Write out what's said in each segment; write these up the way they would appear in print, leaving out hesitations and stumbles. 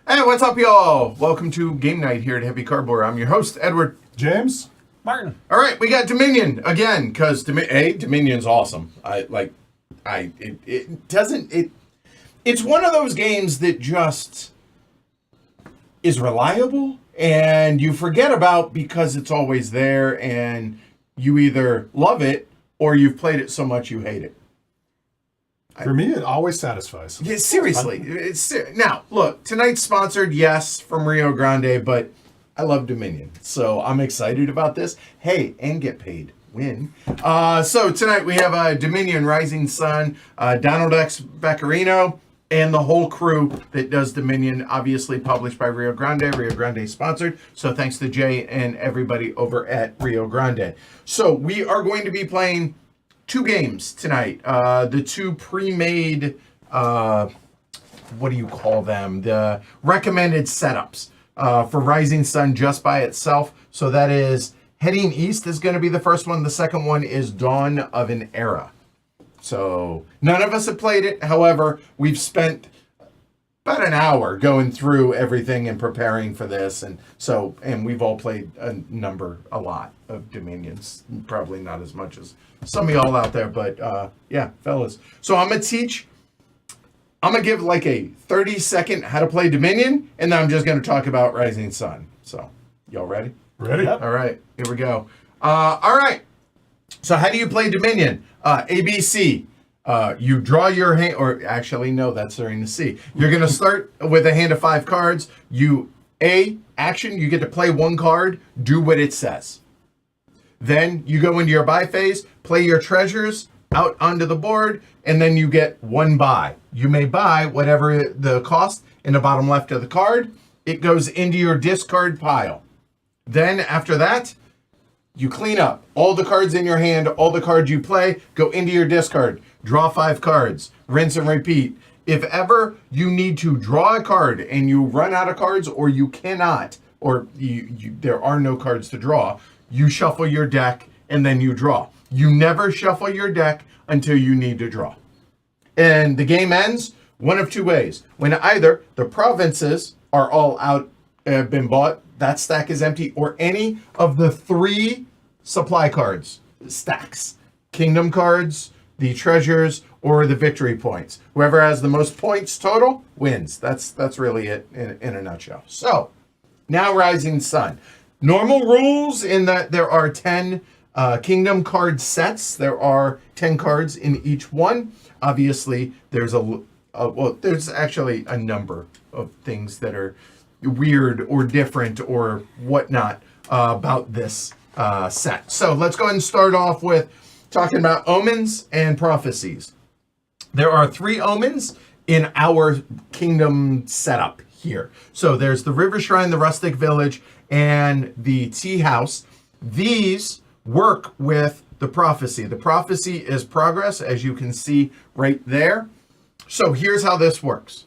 Hey, what's up, y'all? Welcome to Game Night here at Heavy Cardboard. I'm your host, Edward. James. Martin. All right, we got Dominion again, because Dominion's awesome. It's one of those games that just is reliable and you forget about because it's always there and you either love it or you've played it so much you hate it. For me, it always satisfies. Yeah, seriously. Now, look, tonight's sponsored, yes, from Rio Grande, but I love Dominion, so I'm excited about this. Hey, and get paid. Win. So tonight we have Dominion Rising Sun, Donald X. Vaccarino, and the whole crew that does Dominion, obviously published by Rio Grande sponsored. So thanks to Jay and everybody over at Rio Grande. So we are going to be playing 2 games tonight. The 2 pre-made, what do you call them? The recommended setups for Rising Sun just by itself. So that is Heading East is going to be the first one. The second one is Dawn of an Era. So none of us have played it. However, we've spent about an hour going through everything and preparing for this. And we've all played a lot of Dominions. Probably not as much as some of y'all out there, but yeah, fellas. So I'm going to give like a 30-second how to play Dominion, and then I'm just going to talk about Rising Sun. So y'all ready? Ready? All right, here we go. All right. So how do you play Dominion? ABC. You draw your hand, or actually, no, that's during the C. You're going to start with a hand of 5 cards. Action, you get to play 1 card, do what it says. Then you go into your buy phase, play your treasures out onto the board, and then you get 1 buy. You may buy whatever the cost in the bottom left of the card. It goes into your discard pile. Then after that, you clean up all the cards in your hand, all the cards you play, go into your discard, draw 5 cards, rinse and repeat. If ever you need to draw a card and you run out of cards, or you cannot, or there are no cards to draw, you shuffle your deck and then you draw. You never shuffle your deck until you need to draw. And the game ends one of 2 ways. When either the provinces are all out, been bought, that stack is empty, or any of the 3 supply cards, stacks, kingdom cards, the treasures, or the victory points. Whoever has the most points total wins. That's really it in a nutshell. So now Rising Sun. Normal rules in that there are 10 kingdom card sets. There are 10 cards in each one. Obviously, there's there's actually a number of things that are weird or different or whatnot about this set. So let's go ahead and start off with talking about omens and prophecies. There are 3 omens in our kingdom setup here. So there's the River Shrine, the Rustic Village, and the Tea House. These work with the prophecy. The prophecy is progress, as you can see right there. So here's how this works.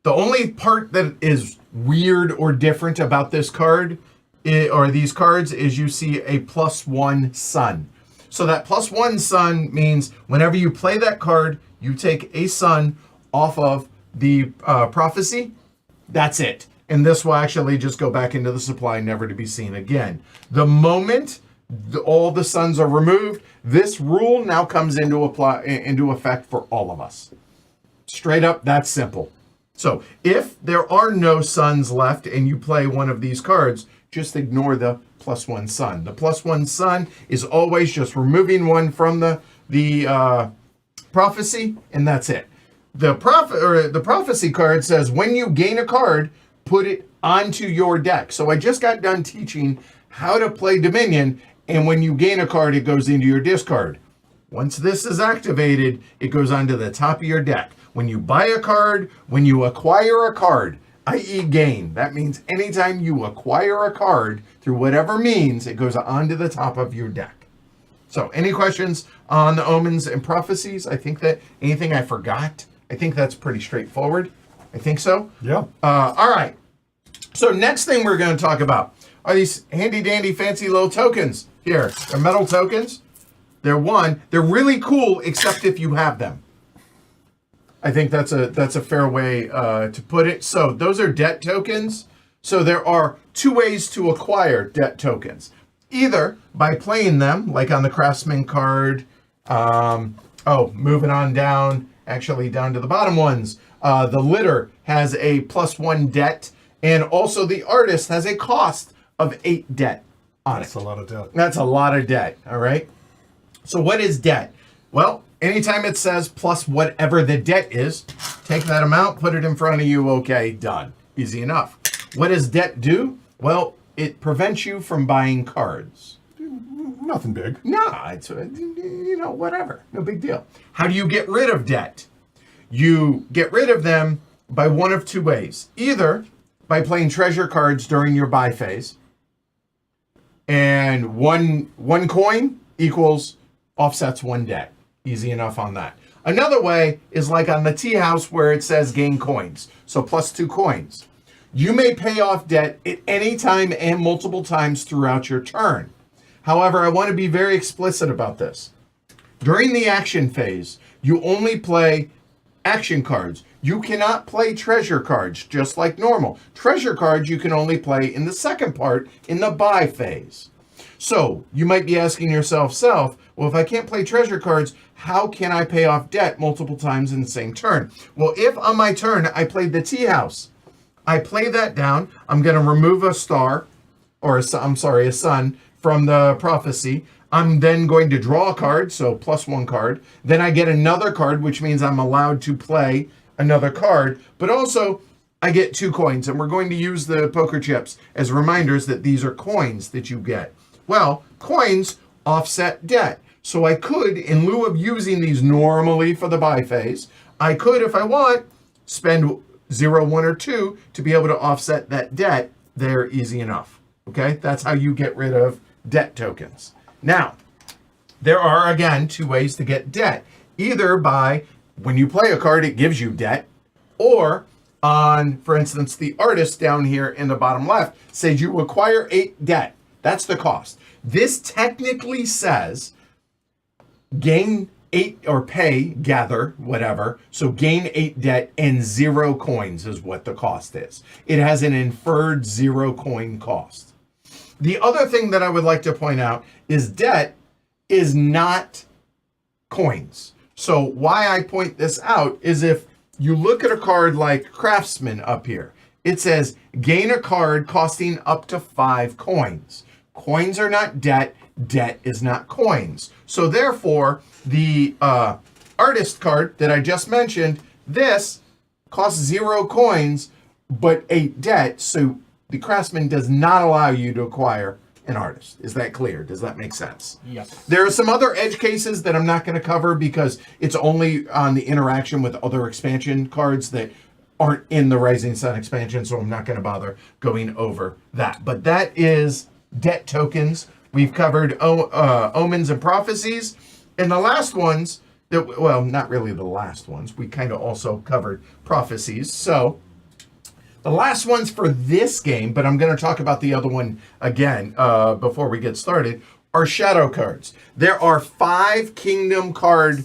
The only part that is weird or different about this card or these cards is you see a +1 sun. So that +1 sun means whenever you play that card, you take a sun off of the prophecy. That's it. And this will actually just go back into the supply, never to be seen again. The moment all the suns are removed, this rule now comes into effect for all of us. Straight up, that's simple. So if there are no suns left and you play one of these cards, just ignore the +1 sun. The +1 sun is always just removing 1 from the prophecy, and that's it. The prophecy card says when you gain a card, put it onto your deck. So I just got done teaching how to play Dominion, and when you gain a card, it goes into your discard. Once this is activated, it goes onto the top of your deck. When you buy a card, when you acquire a card, i.e. gain, that means anytime you acquire a card through whatever means, it goes onto the top of your deck. So any questions on the omens and prophecies? I think that anything I forgot, I think that's pretty straightforward. I think so. Yeah. All right. So next thing we're going to talk about are these handy dandy fancy little tokens here. They're metal tokens. They're really cool, except if you have them. I think that's a fair way to put it. So those are debt tokens. So there are 2 ways to acquire debt tokens. Either by playing them, like on the Craftsman card. Moving on down, actually down to the bottom ones. The Litter has a +1 debt, and also the Artist has a cost of 8 debt on it. That's a lot of debt. That's a lot of debt, all right? So what is debt? Well, anytime it says plus whatever the debt is, take that amount, put it in front of you, okay, done. Easy enough. What does debt do? Well, it prevents you from buying cards. Nothing big. No, it's, whatever. No big deal. How do you get rid of debt? You get rid of them by one of two ways. Either by playing treasure cards during your buy phase, and one coin equals offsets one debt. Easy enough on that. Another way is like on the tea house where it says gain coins. So plus 2 coins. You may pay off debt at any time and multiple times throughout your turn. However, I want to be very explicit about this. During the action phase, you only play action cards. You cannot play treasure cards just like normal. Treasure cards you can only play in the second part in the buy phase. So you might be asking yourself, well, if I can't play treasure cards, how can I pay off debt multiple times in the same turn? Well, if on my turn I played the tea house, I play that down. I'm going to remove a star, or a sun from the prophecy. I'm then going to draw a card, so plus 1 card. Then I get another card, which means I'm allowed to play another card. But also, I get 2 coins, and we're going to use the poker chips as reminders that these are coins that you get. Well, coins offset debt. So I could, in lieu of using these normally for the buy phase, I could, if I want, spend 0, 1, or 2 to be able to offset that debt there easy enough. Okay, that's how you get rid of debt tokens. Now, there are, again, 2 ways to get debt. Either by, when you play a card, it gives you debt, or on, for instance, the artist down here in the bottom left says you acquire 8 debt. That's the cost. This technically says gain 8 or gather, whatever. So gain 8 debt and 0 coins is what the cost is. It has an inferred 0 coin cost. The other thing that I would like to point out is debt is not coins. So why I point this out is if you look at a card like Craftsman up here, it says gain a card costing up to 5 coins. Coins are not debt. Debt is not coins. So therefore, the artist card that I just mentioned, this costs 0 coins, but 8 debt. So the Craftsman does not allow you to acquire an artist. Is that clear? Does that make sense? Yes. There are some other edge cases that I'm not going to cover because it's only on the interaction with other expansion cards that aren't in the Rising Sun expansion, so I'm not going to bother going over that. But that is debt tokens. We've covered omens and prophecies. And the last ones, not really the last ones, we kind of also covered prophecies. So the last ones for this game, but I'm going to talk about the other one again before we get started, are shadow cards. There are 5 kingdom card.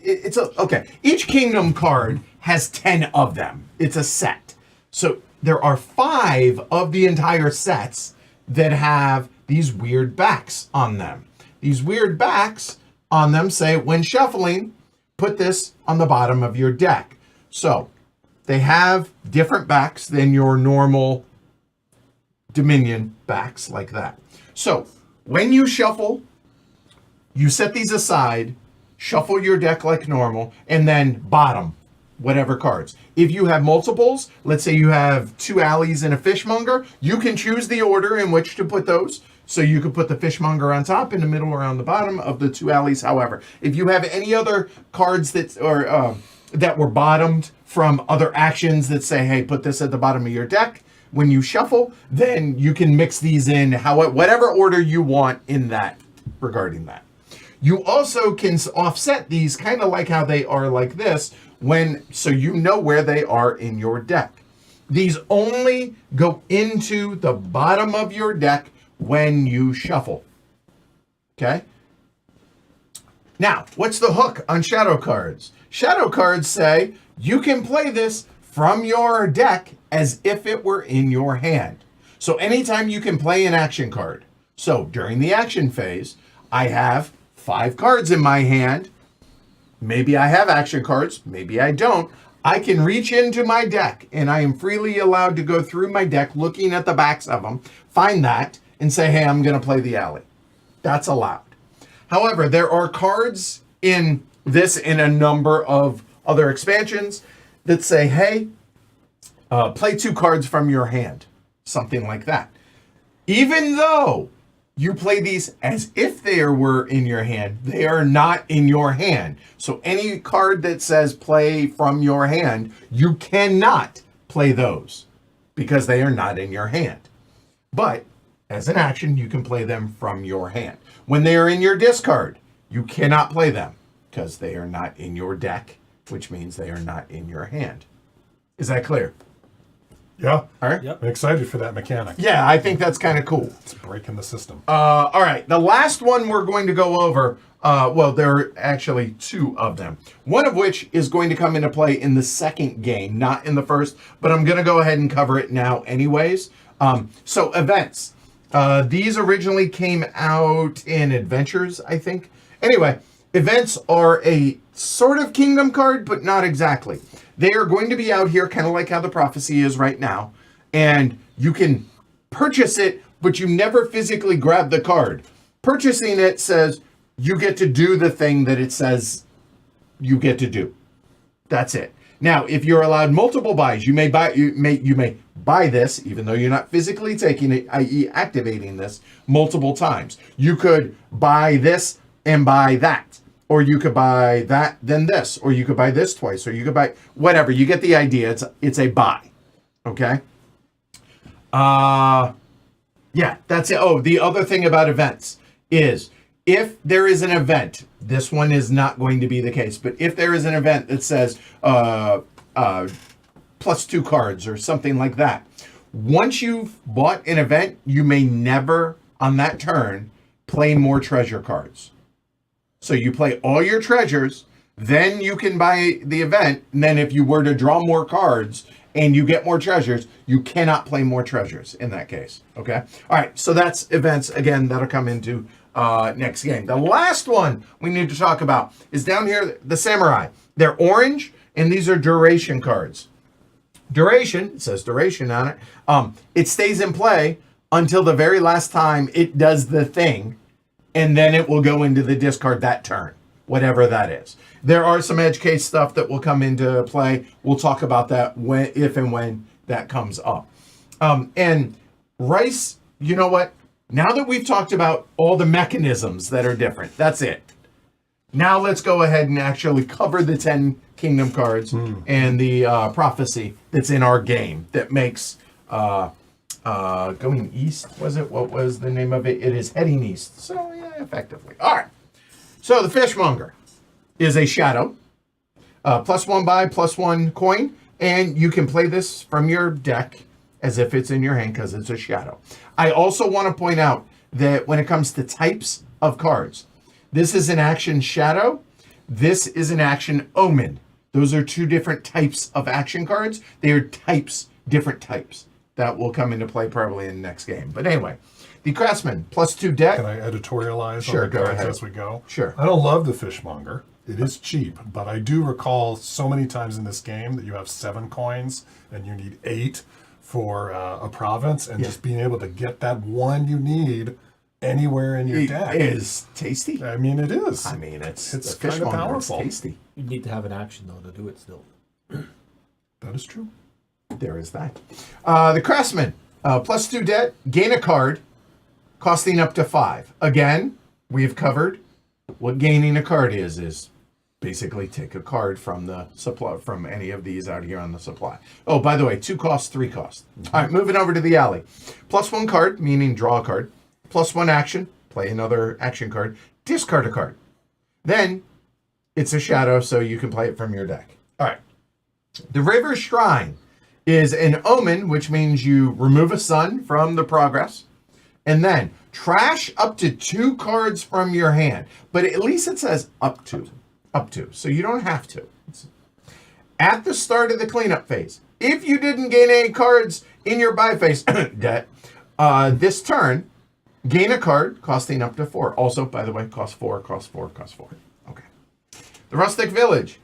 Each kingdom card has 10 of them. It's a set. So there are 5 of the entire sets that have these weird backs on them. These weird backs on them say, when shuffling, put this on the bottom of your deck. So they have different backs than your normal Dominion backs like that. So when you shuffle, you set these aside, shuffle your deck like normal, and then bottom whatever cards. If you have multiples, let's say you have 2 alleys and a fishmonger, you can choose the order in which to put those. So you could put the fishmonger on top, in the middle, or on the bottom of the 2 alleys. However, if you have any other cards that were bottomed from other actions that say, hey, put this at the bottom of your deck when you shuffle, then you can mix these in whatever order you want in that regarding that. You also can offset these kind of like how they are like this, so you know where they are in your deck. These only go into the bottom of your deck when you shuffle. Okay? Now, what's the hook on shadow cards? Shadow cards say you can play this from your deck as if it were in your hand. So anytime you can play an action card. So during the action phase, I have 5 cards in my hand. Maybe I have action cards, maybe I don't. I can reach into my deck and I am freely allowed to go through my deck looking at the backs of them, find that, and say, hey, I'm going to play the alley. That's allowed. However, there are cards in this in a number of other expansions that say, hey, play 2 cards from your hand. Something like that. Even though You play these as if they were in your hand. They are not in your hand. So any card that says play from your hand, you cannot play those because they are not in your hand. But as an action, you can play them from your hand. When they are in your discard, you cannot play them because they are not in your deck, which means they are not in your hand. Is that clear? Yeah. All right. Yep. I'm excited for that mechanic. Yeah, I think that's kind of cool. It's breaking the system. All right. The last one we're going to go over, well, there are actually two of them. One of which is going to come into play in the second game, not in the first, but I'm going to go ahead and cover it now anyways. So events. These originally came out in Adventures, I think. Anyway, events are a sort of kingdom card, but not exactly. They are going to be out here kind of like how the prophecy is right now. And you can purchase it, but you never physically grab the card. Purchasing it says you get to do the thing that it says you get to do. That's it. Now, if you're allowed multiple buys, you may buy this, even though you're not physically taking it, i.e. activating this, multiple times. You could buy this and buy that. Or you could buy that, then this. Or you could buy this twice. Or you could buy whatever. You get the idea. It's a buy. Okay? Yeah, that's it. Oh, the other thing about events is if there is an event, this one is not going to be the case, but if there is an event that says +2 cards or something like that, once you've bought an event, you may never, on that turn, play more treasure cards. So you play all your treasures, then you can buy the event, and then if you were to draw more cards and you get more treasures, you cannot play more treasures in that case. Okay? All right, so that's events. Again, that'll come into next game. The last one we need to talk about is down here, the Samurai. They're orange, and these are duration cards. Duration, it says duration on it. It stays in play until the very last time it does the thing, and then it will go into the discard that turn, whatever that is. There are some edge case stuff that will come into play. We'll talk about that if and when that comes up. And Rice, you know what? Now that we've talked about all the mechanisms that are different, that's it. Now let's go ahead and actually cover the 10 Kingdom cards and the prophecy that's in our game that makes going east, was it? What was the name of it? It is heading east. So, yeah, effectively. All right. So the Fishmonger is a shadow. +1 buy, +1 coin. And you can play this from your deck as if it's in your hand because it's a shadow. I also want to point out that when it comes to types of cards, this is an action shadow. This is an action omen. Those are two different types of action cards. They are types, different types. That will come into play probably in the next game. But anyway, the Craftsman, +2 deck. Can I editorialize Sure, on the go cards ahead. as we go? Sure. I don't love the Fishmonger. It is cheap, but I do recall so many times in this game that you have 7 coins and you need 8 for a province, and just being able to get that one you need anywhere in your deck is tasty. I mean, it is. I mean, it's kind the of Fishmonger. powerful. It's tasty. You need to have an action, though, to do it still. That is true. There is that. The Craftsman, +2 debt, gain a card, costing up to 5. Again, we've covered what gaining a card is basically take a card from the supply, from any of these out here on the supply. Oh, by the way, 2 costs, 3 costs. All right, moving over to the alley. +1 card, meaning draw a card. +1 action, play another action card. Discard a card. Then it's a shadow, so you can play it from your deck. All right. The River Shrine is an omen, which means you remove a sun from the progress, and then trash up to 2 cards from your hand. But at least it says up to, so you don't have to. At the start of the cleanup phase, if you didn't gain any cards in your buy phase debt, this turn, gain a card costing up to 4. Also, by the way, cost 4. Okay. The Rustic Village.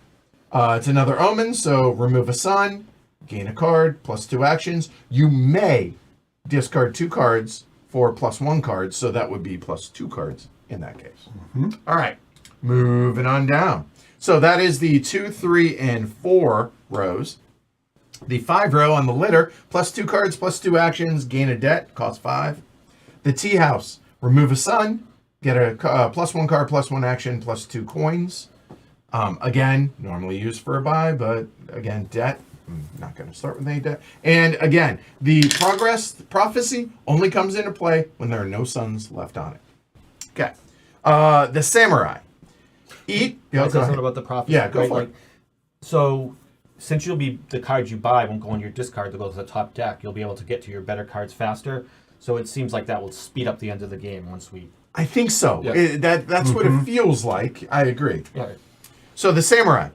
It's another omen, so remove a sun, gain a card, +2 actions. You may discard 2 cards for +1 cards, so that would be +2 cards in that case. All right, moving on down. So that is the 2, 3, and 4 rows. The 5 row on the litter, +2 cards, +2 actions, gain a debt, cost 5. The Tea House, Remove a sun, get a +1 card, +1 action, +2 coins. Again, normally used for a buy, but again, debt. I'm not going to start with any debt. And again, the prophecy only comes into play when there are no suns left on it. Okay. The samurai. Eat. Can I Go say ahead. something about the prophecy? Yeah, go for it. So, since the cards you buy won't go on your discard to go to the top deck, you'll be able to get to your better cards faster. So it seems like that will speed up the end of the game once we. I think so. Yeah. That's what it feels like. I agree. Yeah. So the samurai.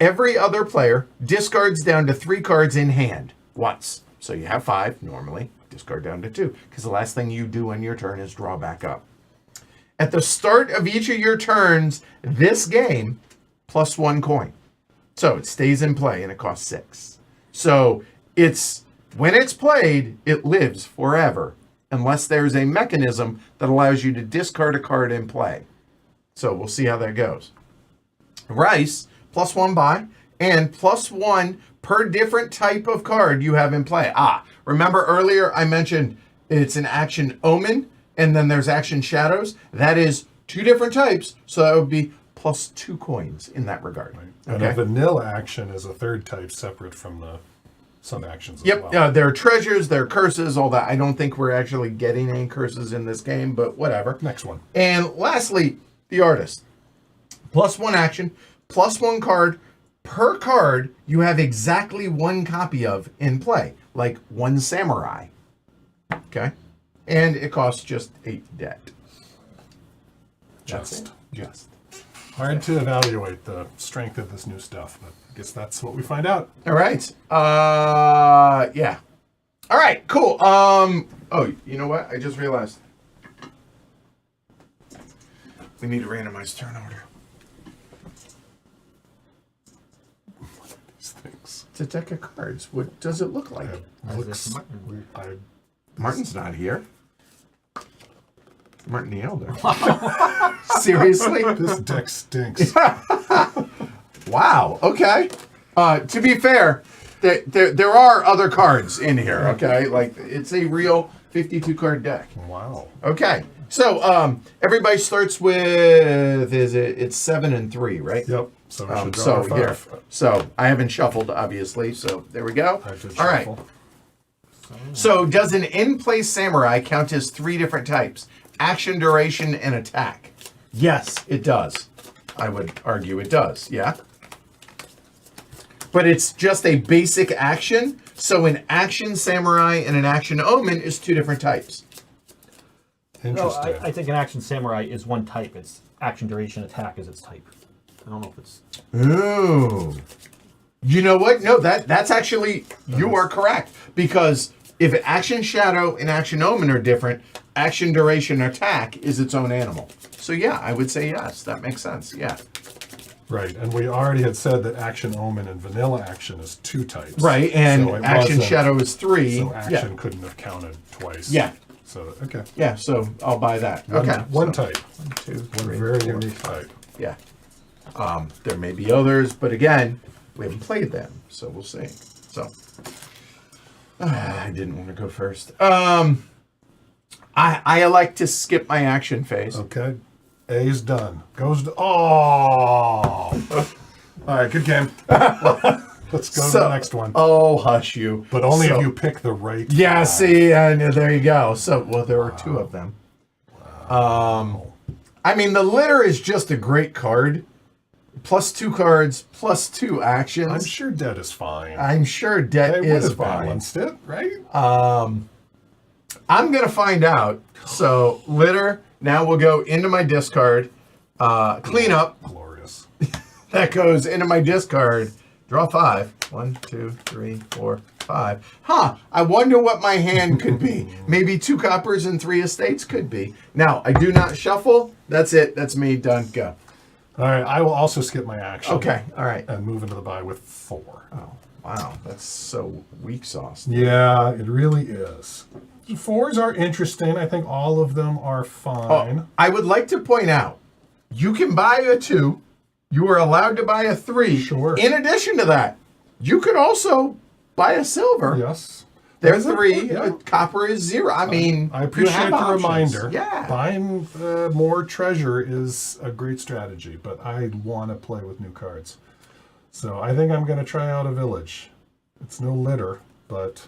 Every other player discards down to 3 cards in hand once. So you have 5 normally. Discard down to 2 because the last thing you do on your turn is draw back up. At the start of each of your turns, this game +1 coin. So it stays in play and it costs 6. So when it's played, it lives forever unless there's a mechanism that allows you to discard a card in play. So we'll see how that goes. Rice, +1 buy, and +1 per different type of card you have in play. Remember earlier I mentioned it's an action omen, and then there's action shadows. That is 2 different types, so that would be +2 coins in that regard. Right. And a vanilla action is a third type separate from some actions as well. Yep, there are treasures, there are curses, all that. I don't think we're actually getting any curses in this game, but whatever. Next one. And lastly, the artist. +1 action, +1 card. Per card, you have exactly 1 copy of in play, like 1 samurai. Okay? And it costs just 8 debt. Just. Just. Hard to evaluate the strength of this new stuff, but I guess that's what we find out. All right. Yeah. All right, cool. Oh, you know what? I just realized. We need a randomized turn order. These things. It's a deck of cards. What does it look like? Looks. Martin's not here. Martin the Elder. Seriously? This deck stinks. Wow. Okay. To be fair, there are other cards in here. Okay, like it's a real 52 card deck. Wow. Okay. So everybody starts with it's 7 and 3, right? Yep. So we should draw our here. 5. So I haven't shuffled, obviously. So there we go. I did All right. shuffle. So does an in-play samurai count as 3 different types? Action, duration, and attack. Yes, it does. I would argue it does, yeah? But it's just a basic action, so an action samurai and an action omen is 2 different types. No, Interesting. I think an action samurai is 1 type. It's action, duration, attack is its type. I don't know if it's. Ooh. You know what? No, that's actually, you are correct. Because if action shadow and action omen are different, action duration attack is its own animal. So yeah, I would say yes. That makes sense. Yeah. Right, and we already had said that action omen and vanilla action is 2 types. Right, and So it action wasn't- shadow is 3. So action Yeah. couldn't have counted twice. Yeah. So okay. Yeah, so I'll buy that. Okay. One so type. 1, 2, One 3, very 4. unique type. Yeah. There may be others, but again, we haven't played them, so we'll see. So I didn't want to go first. I like to skip my action phase. Okay. A's done. Goes to all right, good game. Let's go to the next one. Oh, hush you. But only So- if you pick the right. Yeah, guy. see, and there you go. So, well, there were 2 of them. I mean, the litter is just a great card. +2 cards, +2 actions. I'm sure debt is fine. I'm sure debt They would is have fine. balanced it, right? I'm gonna find out. So litter. Now we'll go into my discard. Clean up. Glorious. That goes into my discard. Draw 5. 1, 2, 3, 4, 5. Huh. I wonder what my hand could be. Maybe 2 coppers and 3 estates could be. Now I do not shuffle. That's it. That's me. Done. Go. All right, I will also skip my action. Okay. All right. And move into the buy with 4. Oh wow. That's so weak sauce. Yeah, it really is. 4s are interesting. I think all of them are fine. Oh, I would like to point out, you can buy a 2. You are allowed to buy a 3. Sure. In addition to that, you could also buy a silver. Yes. They're Is it? 3. Yeah. Copper is 0. I mean, I you appreciate have the options. reminder. Yeah. Buying more treasure is a great strategy, but I want to play with new cards. So I think I'm going to try out a village. It's no litter, but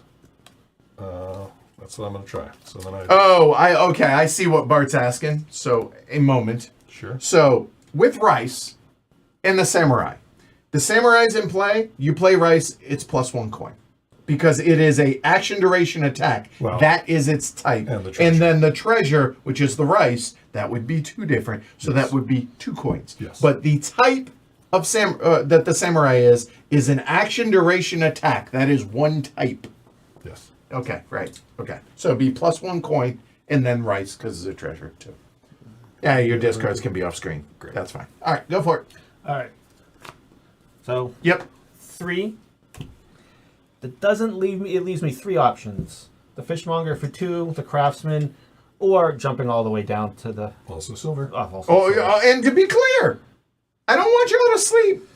that's what I'm going to try. So then Okay. I see what Bart's asking. So, a moment. Sure. So, with Rice and the Samurai. The Samurai's in play. You play Rice, it's +1 coin. Because it is a action duration attack. Well, that is its type. and the treasure. And then the treasure, which is the Rice, that would be 2 different. So Yes. that would be 2 coins. Yes. But the type of that the Samurai is an action duration attack. That is 1 type. Yes. Okay, right. Okay. So it'd be +1 coin and then Rice because it's a treasure too. Yeah, your discards can be off screen. Great. That's fine. All right, go for it. All right. So Yep. 3. That doesn't leave me. It leaves me 3 options: the fishmonger for 2, the craftsman, or jumping all the way down to the. Also silver. Also Oh, silver. and to be clear, I don't want you to go to sleep.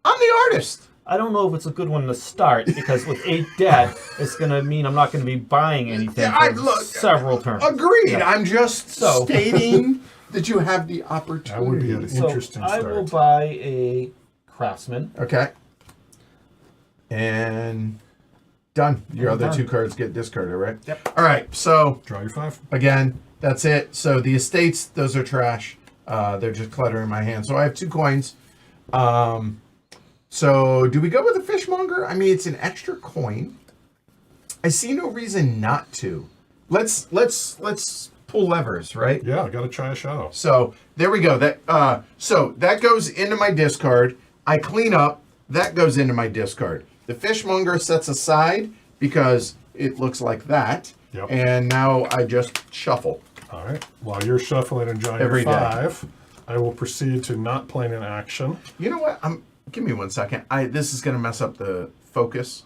I'm the artist. I don't know if it's a good one to start because with 8 dead, it's going to mean I'm not going to be buying anything Yeah, for several turns. Agreed. Yeah. I'm just So- stating that you have the opportunity. That would be an So interesting I start. will buy a craftsman. Okay. And done. Your And other done. 2 cards get discarded, right? Yep. All right. So Draw your 5. again, that's it. So the estates, those are trash. They're just cluttering my hand. So I have 2 coins. So do we go with the fishmonger? I mean, it's an extra coin. I see no reason not to. Let's pull levers, right? Yeah, I got to try a shadow. So there we go. So that goes into my discard. I clean up. That goes into my discard. The fishmonger sets aside because it looks like that. Yep. And now I just shuffle. All right. While you're shuffling and drawing Every your day. 5, I will proceed to not play an action. You know what? Give me 1 second. This is going to mess up the focus.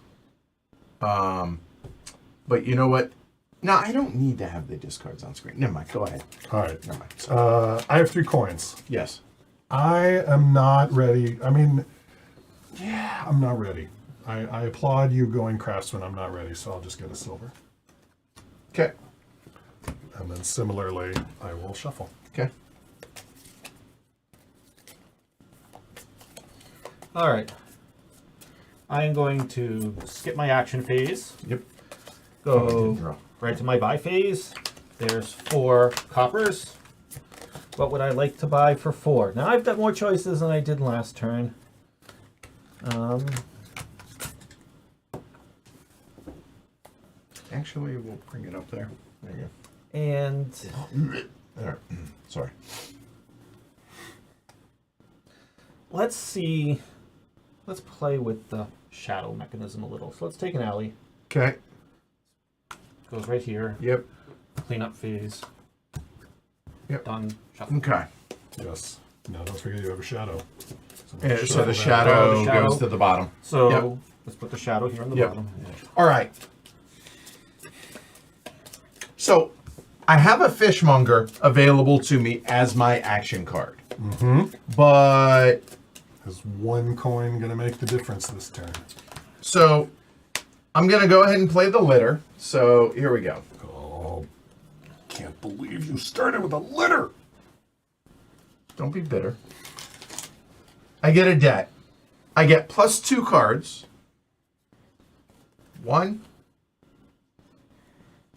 But you know what? No, I don't need to have the discards on screen. Never mind. Go ahead. All right. Never mind. I have 3 coins. Yes. I am not ready. I mean, yeah, I'm not ready. I applaud you going craftsman. I'm not ready, so I'll just get a silver. Okay. And then similarly, I will shuffle. Okay. All right. I am going to skip my action phase. Yep. Go Draw. right to my buy phase. There's 4 coppers. What would I like to buy for 4? Now I've got more choices than I did last turn. Actually, we'll bring it up there. There you And go. There. Sorry. let's see. Let's play with the shadow mechanism a little. So let's take an alley. Okay. Goes right here. Yep. Cleanup phase. Yep. Done. Shuffle. Okay. Yes. Now, don't forget you have a shadow. Yeah, so shuffle the that shadow the shadow. goes to the bottom. So Yep. let's put the shadow here on the Yep. bottom. All right. So I have a fishmonger available to me as my action card. Mm-hmm. But Is 1 coin going to make the difference this turn? so I'm going to go ahead and play the litter. So here we go. Oh, can't believe you started with a litter. Don't be bitter. I get a debt. I get +2 cards. 1,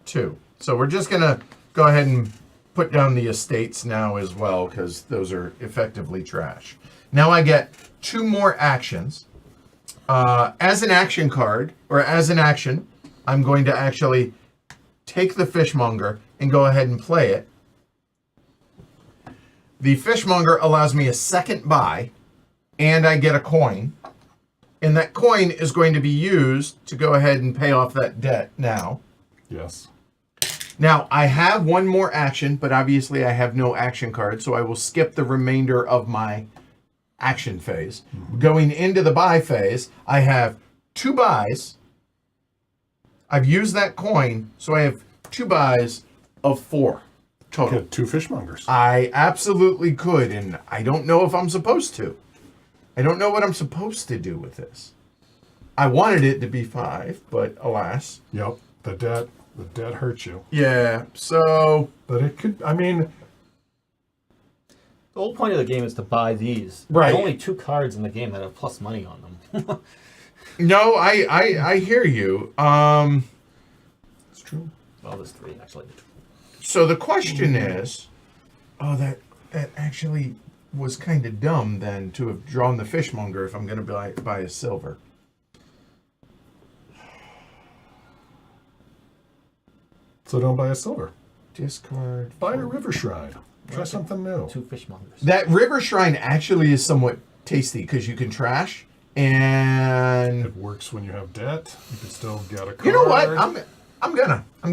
2. So we're just going to go ahead and put down the estates now as well because those are effectively trash. Now I get 2 more actions. As an action card, or as an action, I'm going to actually take the fishmonger and go ahead and play it. The fishmonger allows me a second buy, and I get a coin. And that coin is going to be used to go ahead and pay off that debt now. Yes. Now, I have 1 more action, but obviously I have no action card, so I will skip the remainder of my action phase. Going into the buy phase, I have 2 buys. I've used that coin, so I have 2 buys of 4 total. Get 2 fishmongers. I absolutely could, and I don't know if I'm supposed to. I don't know what I'm supposed to do with this. I wanted it to be 5, but alas. Yep. The debt hurts you. Yeah. So But it could, I mean, The whole point of the game is to buy these. Right. There's only 2 cards in the game that have plus money on them. no, I hear you. it's true. Well, there's 3 actually. So the question is, that actually was kind of dumb then to have drawn the fishmonger if I'm going to buy a silver. So don't buy a silver. Discard. Buy a river shrine. Try something new. 2 fishmongers. That river shrine actually is somewhat tasty because you can trash and It works when you have debt. You can still get a card. you know what? I'm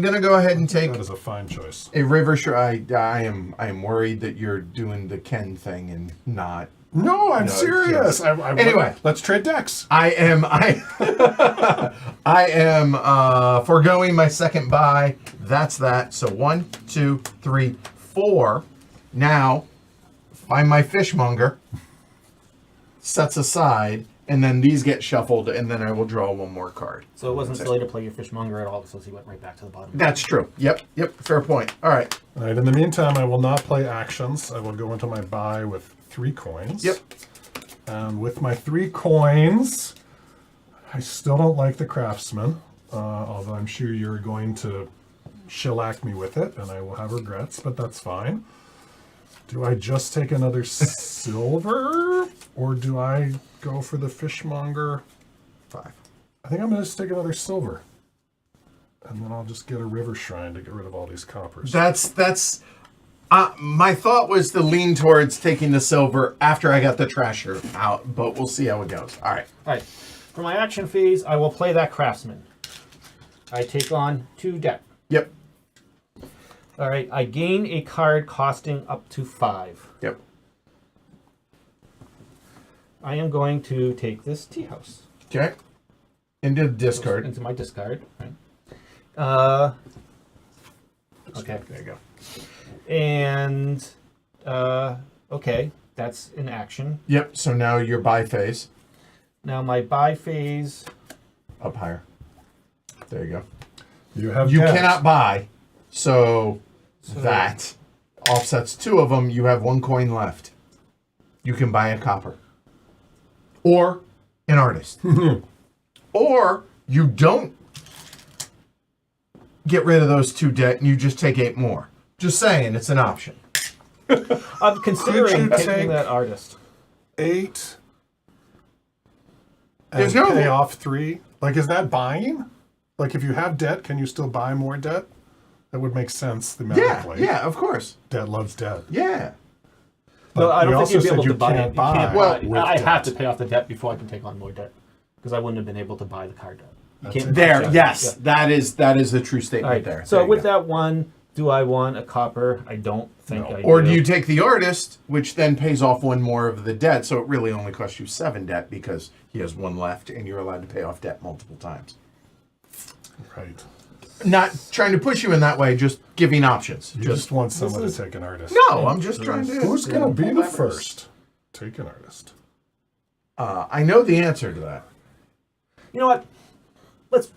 gonna go ahead and take That is a fine choice. a river shrine. I am worried that you're doing the Ken thing and not. No, I'm No, serious. yes. Anyway. let's trade decks. I am foregoing my second buy. That's that. So 1, 2, 3, 4. Now, find my fishmonger. Sets aside, and then these get shuffled, and then I will draw one more card. So it wasn't silly to play your fishmonger at all because he went right back to the bottom. That's true. Yep. Fair point. All right. All right. In the meantime, I will not play actions. I will go into my buy with 3 coins. Yep. And with my 3 coins, I still don't like the craftsman. Although I'm sure you're going to shellac me with it, and I will have regrets, but that's fine. Do I just take another silver, or do I go for the fishmonger? 5. I think I'm going to just take another silver. And then I'll just get a river shrine to get rid of all these coppers. That's. My thought was to lean towards taking the silver after I got the trasher out, but we'll see how it goes. All right. All right. For my action phase, I will play that craftsman. I take on 2 debt. Yep. All right. I gain a card costing up to 5. Yep. I am going to take this tea house. Okay. Into the discard. Into my discard. Right. Okay. There you go. And okay, that's an action. Yep. So now your buy phase. Now my buy phase. Up higher. There you go. You have You debt. cannot buy, so that offsets 2 of them. You have 1 coin left. You can buy a copper. Or an artist. Or you don't get rid of those 2 debt and you just take 8 more. Just saying, it's an option. I'm considering Could you taking take- that artist. 8. And There's no- pay off 3. Like, is that buying? Like, if you have debt, can you still buy more debt? That would make sense thematically. Yeah, of course. Debt loves debt. Yeah. No, I you don't think you'd also be able said to you buy can't it. You buy can't Well, buy. with I have debt. to pay off the debt before I can take on more debt because I wouldn't have been able to buy the card debt. You That's can't it. There, yeah, yes. yeah. That is the true All statement right. there. So There you with go. that one, do I want a copper? I don't think No. I Or do you take the artist, which then pays off 1 more of the debt, so it really only costs you 7 debt because he has 1 left and you're allowed to pay off debt multiple times. Right. Not trying to push you in that way, just giving options. You just want someone to take an artist. No, I'm just trying to. Who's going to be pull the levers. first? Take an artist. I know the answer to that. You know what? Let's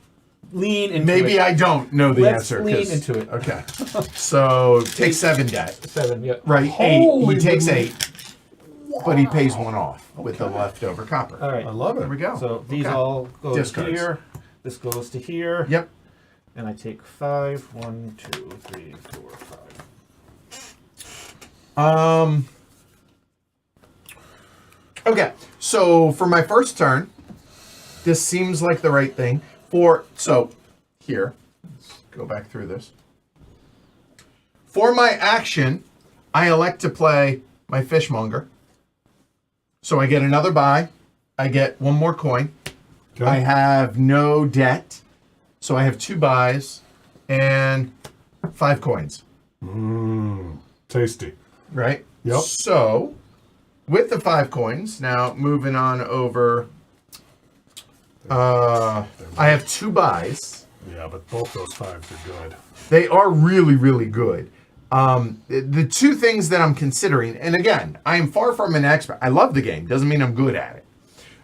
lean into Maybe it. I don't know the Let's answer. lean 'cause- into it. Okay. So take 7 debt. 7. Yeah. Right. Holy 8. He takes moly. 8. But he pays 1 off with the leftover copper. All right. I love it. There we go. So these Okay. all go Discards. here. This goes to here. Yep. And I take 5. 1, 2, 3, 4, 5. Okay. So for my first turn, this seems like the right thing. So here, let's go back through this. For my action, I elect to play my fishmonger. So I get another buy. I get 1 more coin. Okay. I have no debt. So I have 2 buys and 5 coins. Tasty. Right? Yep. So with the 5 coins, now moving on over, I have 2 buys. Yeah, but both those 5s are good. They are really, really good. The 2 things that I'm considering, and again, I am far from an expert. I love the game. Doesn't mean I'm good at it.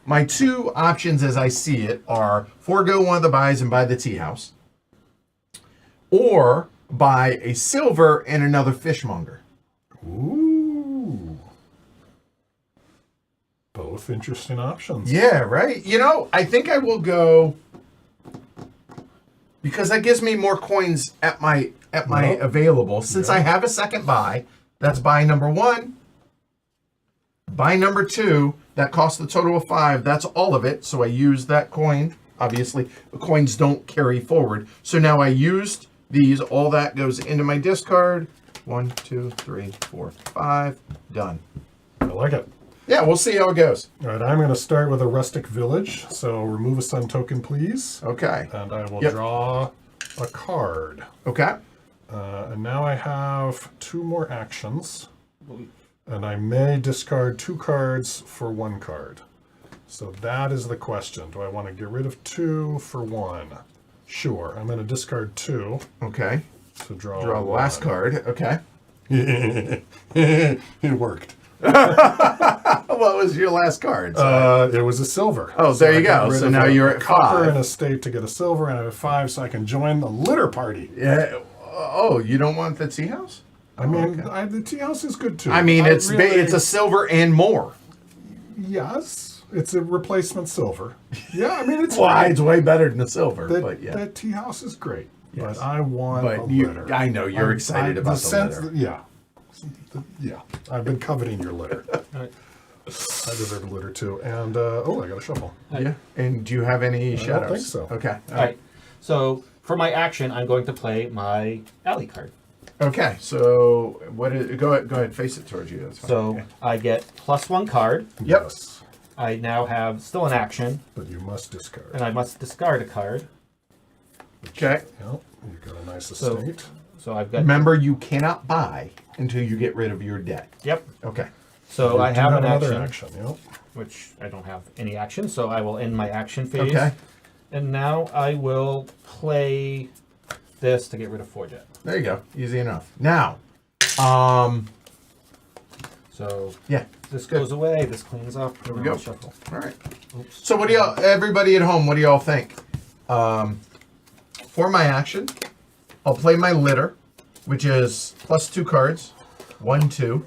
My 2 options as I see it are forego one of the buys and buy the tea house. or buy a silver and another fishmonger. Ooh. Both interesting options. Yeah, right? You know, I think I will go because that gives me more coins at my available. Since I have a second buy, that's buy number 1. Buy number 2, that costs a total of 5. That's all of it. So I used that coin. Obviously, the coins don't carry forward. So now I used these. All that goes into my discard. 1, 2, 3, 4, 5. Done. I like it. Yeah, we'll see how it goes. All right, I'm going to start with a rustic village. So remove a sun token, please. Okay. And I will draw a card. Okay. And now I have 2 more actions. And I may discard 2 cards for 1 card. So that is the question. Do I want to get rid of 2 for 1? Sure. I'm going to discard 2. Okay. So draw the last card. Okay. It worked. What was your last card? It was a silver. Oh, there you go. So now you're at copper 5. and a state to get a silver, and I have 5, so I can join the litter party. Yeah. Oh, you don't want the tea house? I mean, the tea house is good too. I mean, it's a silver and more. Yes, it's a replacement silver. Yeah, I mean it's Why? It's way better than the silver. That, yeah. that tea house is great. Yes. But I want a litter. I know you're excited about the litter. Yeah. I've been coveting your litter. Alright. I deserve a litter too. And I got a shuffle. Yeah. And do you have any shadows? I don't think so. Okay. All right. So for my action, I'm going to play my alley card. Okay. So go ahead, face it towards you. That's fine. So I get +1 card. Yep. Yes. I now have still an action, But you must discard. and I must discard a card. Okay. Yep. You've got a nice So- estate. So I've got. Remember, you cannot buy until you get rid of your debt. Yep. Okay. So I You do have an another action, Yep. which I don't have any action, so I will end my action phase. Okay. And now I will play this to get rid of 4 debt. There you go. Easy enough. Now, So yeah. this Good. goes away. This cleans up. There we go. Shuffle. All right. Oops. So what do y'all, everybody at home, what do y'all think? For my action, I'll play my litter, which is +2 cards. 1, 2.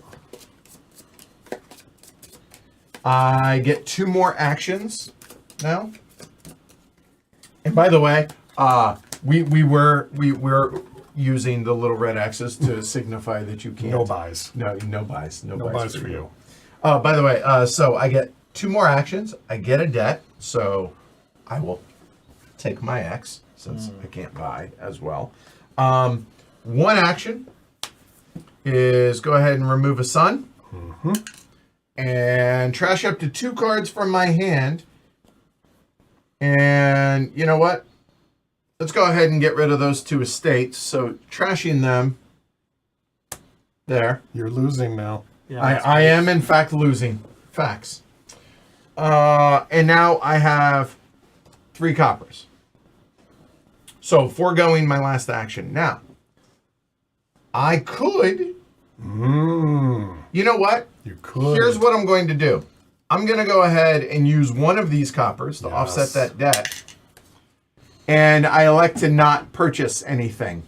I get 2 more actions now. And by the way, we were using the little red X's to signify that you can't. No buys. No buys. No No buys buys for you. By the way, so I get 2 more actions. I get a debt, so I will take my X since I can't buy as well. 1 action is go ahead and remove a sun. And trash up to 2 cards from my hand. And you know what? Let's go ahead and get rid of those 2 estates. So trashing them there. You're losing now. Yeah, I am in fact losing. Facts. And now I have 3 coppers. So foregoing my last action. Now, I could. You know what? You could. Here's what I'm going to do. I'm going to go ahead and use one of these coppers to offset that debt. And I elect to not purchase anything.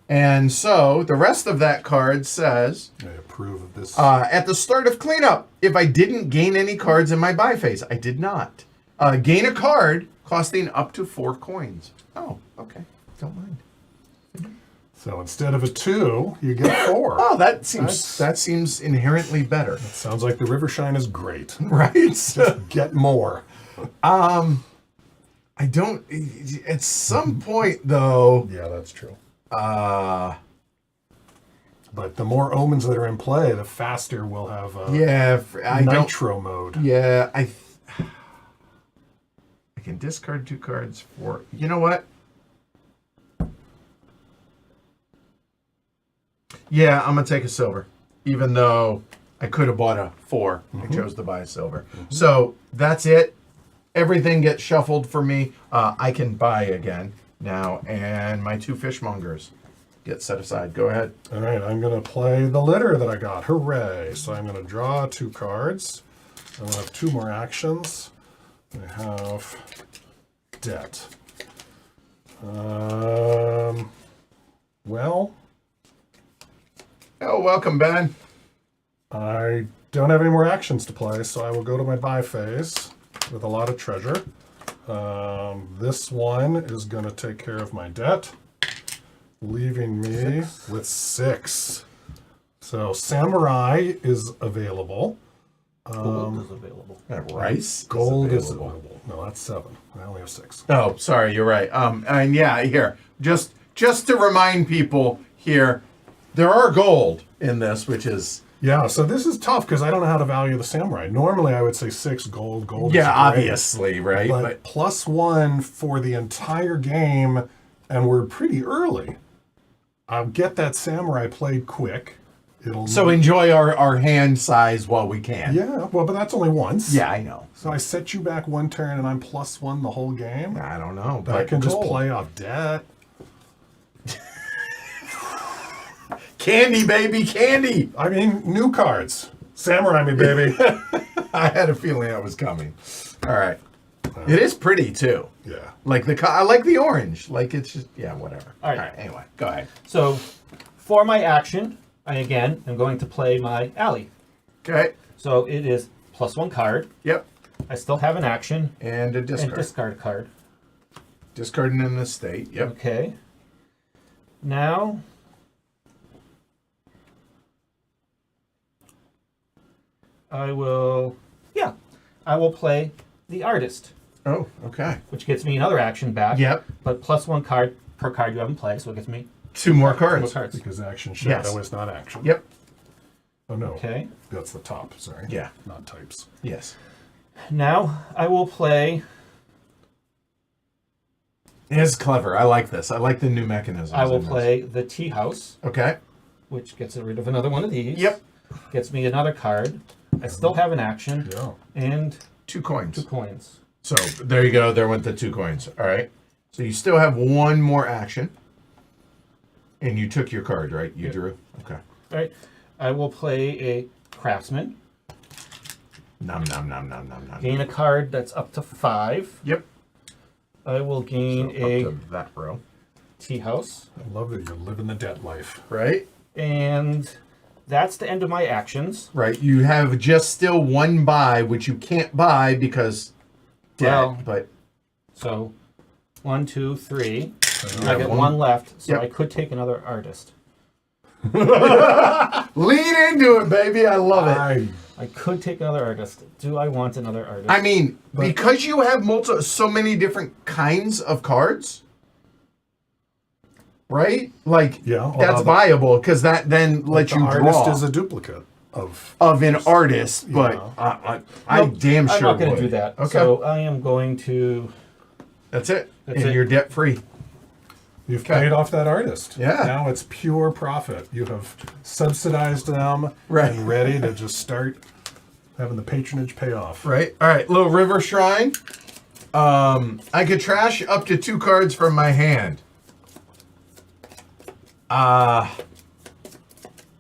And so the rest of that card says, I approve of this. at the start of cleanup, if I didn't gain any cards in my buy phase, I did not. Gain a card costing up to 4 coins. Oh, okay. Don't mind. So instead of a 2, you get 4. Oh, that seems inherently better. Sounds like the river shine is great. Right? Get more. I don't. At some point, though. Yeah, that's true. Uh, But the more omens that are in play, the faster we'll have yeah, I don't. nitro mode. Yeah, I can discard 2 cards for. You know what? Yeah, I'm gonna take a silver, even though I could have bought a 4. I chose to buy a silver. So that's it. Everything gets shuffled for me. I can buy again now, and my 2 fishmongers get set aside. Go ahead. All right, I'm going to play the litter that I got. Hooray. So I'm going to draw 2 cards. I'm going to have 2 more actions. I have debt. welcome, Ben. I don't have any more actions to play, so I will go to my buy phase with a lot of treasure. This one is going to take care of my debt, leaving me with 6. So Samurai is available. Gold is available. Rice. Gold is available. available. No, that's 7. I only have 6. Oh, sorry, you're right. And yeah, here, just to remind people here, there are gold in this, which is Yeah, so this is tough because I don't know how to value the Samurai. Normally, I would say 6 gold. Gold. yeah, is great, obviously, right? but +1 for the entire game, and we're pretty early. I'll get that Samurai played quick. It'll So enjoy our hand size while we can. yeah, well, but that's only once. Yeah, I know. So I set you back 1 turn, and I'm +1 the whole game. I don't know, But I but can just gold. play off debt. Candy, baby, candy. I mean, new cards. Samurai me, baby. I had a feeling that was coming. All right. It is pretty too. Yeah. Like I like the orange. Like it's just whatever. All right. Anyway, go ahead. So, for my action, I again am going to play my alley. Okay. So it is +1 card. Yep. I still have an action And a discard. and discard a card. Discarding an estate. Yep. Okay. Now, I will play the artist, Oh, okay. which gets me another action back. Yep. But +1 card per card you haven't played, so it gets me 2 more 2 cards. more cards. Because action shadow Yes. is not action. Yep. Oh, no. Okay. That's the top. Sorry. Yeah. Not types. Yes. Now I will play. It's clever. I like this. I like the new mechanisms. I will in this. play the tea house, Okay. which gets rid of another one of these. Yep. Gets me another card. I still have an action Yeah. and 2 coins. 2 coins. So there you go. There went the 2 coins. All right. So you still have 1 more action. And you took your card, right? You drew? Okay. All right. I will play a craftsman. Nom nom nom nom nom nom. Gain a card that's up to 5. Yep. I will gain Up a to that row. tea house. I love that you're living the debt life. Right? And that's the end of my actions. Right. You have just still 1 buy, which you can't buy because debt. Well, but So 1, 2, 3. you I have get 1. 1 left, so Yep. I could take another artist. Lean into it, baby. I love it. I could take another artist. Do I want another artist? I mean, because you have so many different kinds of cards, right? Like, Yeah, that's although- viable because that then lets the you artist draw is a duplicate of. of an artist. But Yeah. I'm Nope, damn sure I'm not going would. to do that. Okay, So I am going to. that's it. That's and it. you're debt free. You've Okay. paid off that artist. Yeah. Now it's pure profit. You have subsidized them Right. and ready to just start having the patronage pay off. Right. All right. Little river shrine. I could trash up to 2 cards from my hand.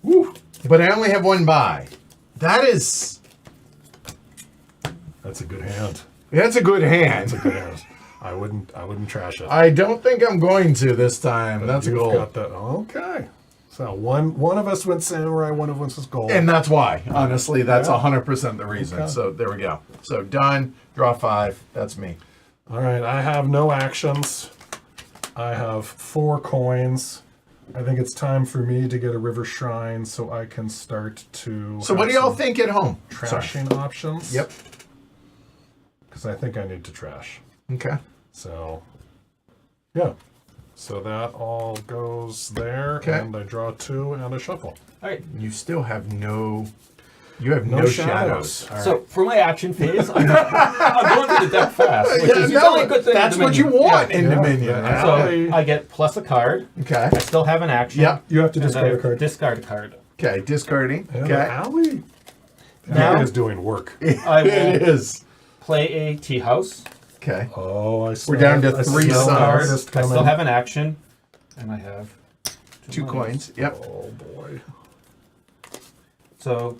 Woo. But I only have 1 buy. That's That's a good hand. a good hand. That's a good hand. I wouldn't trash it. I don't think I'm going to this time. That's a You've goal. got that. Okay. So one of us went samurai, one of us was gold. And that's why. Honestly, that's Yeah. 100% the reason. Okay. So there we go. So done. Draw 5. That's me. All right, I have no actions. I have 4 coins. I think it's time for me to get a river shrine so I can start to. So what do y'all think at home? Sorry. Trashing options. Yep. Because I think I need to trash. Okay. So, yeah. So that all goes there, Okay. and I draw 2 and I shuffle. All right. You still have no. You have no, No shadows. shadows. All right. So for my action phase, I'm going through the deck fast, which Yeah, is no, only a good thing. in that's what Dominion. you want Yeah. in Yeah. Dominion. Yeah. Okay. So I get plus a card. Okay. I still have an action. Yep. You have to And discard I a card. discard a card. Okay. Discarding. And Okay. Allie Now- is doing work. I will It is. play a tea house. Okay. Oh, I still down to I 3 still suns. have Card. artist I coming. still have an action, and I have 2 money. coins. Yep. Oh boy. So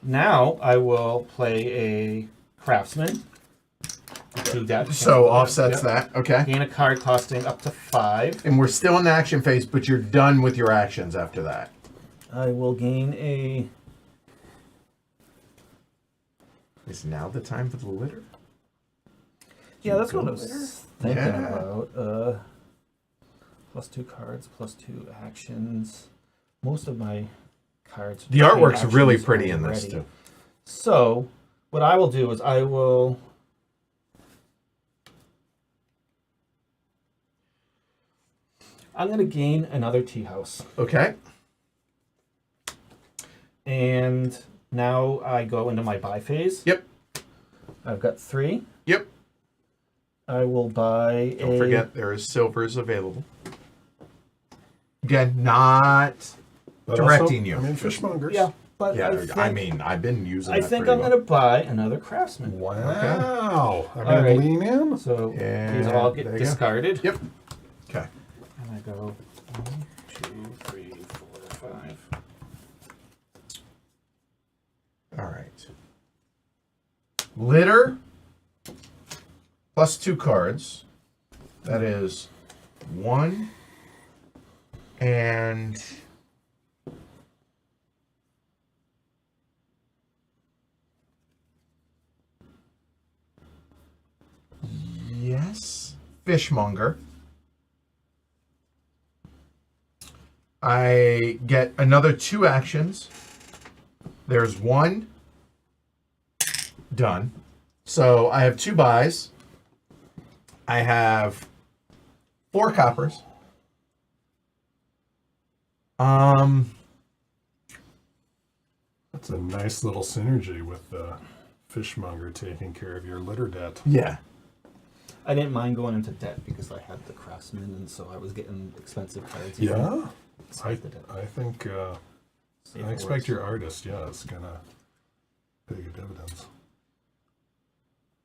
now I will play a craftsman. Do that. So offsets Yep. that. Okay. Gain a card costing up to 5. And we're still in the action phase, but you're done with your actions after that. I will gain a... Is now the time for the litter? Yeah, that's what I go was thinking Yeah. about. Plus 2 cards, plus 2 actions. Most of my cards... The contain artwork's really actions pretty in this, already. too. So, what I will do is I will... I'm going to gain another tea house. Okay. And now I go into my buy phase. Yep. I've got 3. Yep. I will buy Don't forget, there is silvers available. Again, not But directing also, you. I mean, fishmongers. Yeah, but Yeah, I think, mean, I've been using I that think pretty I'm well. going to buy another craftsman. Wow. I mean, All right. lean in. So And these all there get you go. discarded. Yep. Okay. And I go 1, 2, 3, 4, 5. All right. Litter plus 2 cards. That is 1 and yes, fishmonger. I get another 2 actions. There's 1 done. So I have 2 buys. I have 4 coppers. That's a nice little synergy with the fishmonger taking care of your litter debt. Yeah. I didn't mind going into debt because I had the craftsman, and so I was getting expensive cards. even Yeah. despite the debt. I think, Safe I for expect words. your artist, yeah, is going to pay you dividends.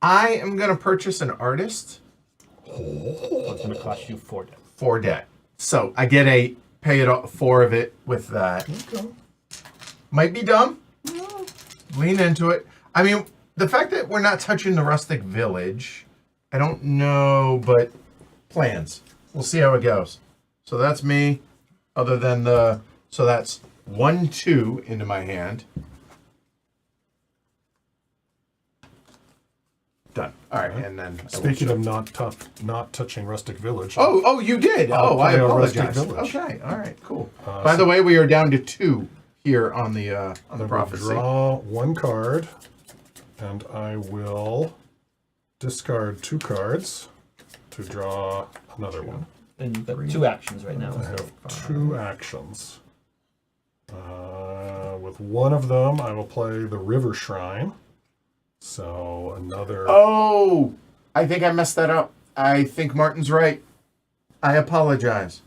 I am going to purchase an artist So it's going to cost you 4 debt. for debt. So I get a pay it off 4 of it with that. Okay. Might be dumb. Lean into it. I mean, the fact that we're not touching the rustic village, I don't know, but plans. We'll see how it goes. So that's me. Other than so that's 1, 2 into my hand. Done. All right, and then I will Speaking show- of not touching rustic village. Oh, you did. I'll I play a rustic apologize. village. Okay, all right, cool. By the way, we are down to 2 here on the I will prophecy. draw 1 card, and I will discard 2 cards to draw another one. And you've got 2 actions right now. I So. have 2 actions. With one of them, I will play the River Shrine. So another. Oh, I think I messed that up. I think Martin's right. I apologize.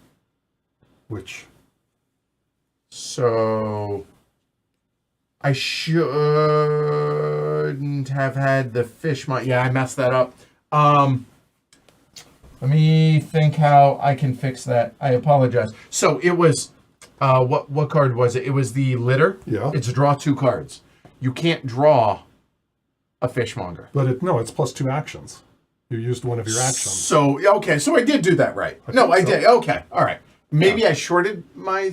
Which? So I shouldn't have had the fish. Yeah, I messed that up. Let me think how I can fix that. I apologize. So it was, what card was it? It was the litter. Yeah. It's draw 2 cards. You can't draw a fishmonger. But it's plus 2 actions. You used one of your actions. So okay, so I did do that right. No, I think so. did. Okay, all right. Maybe I shorted my.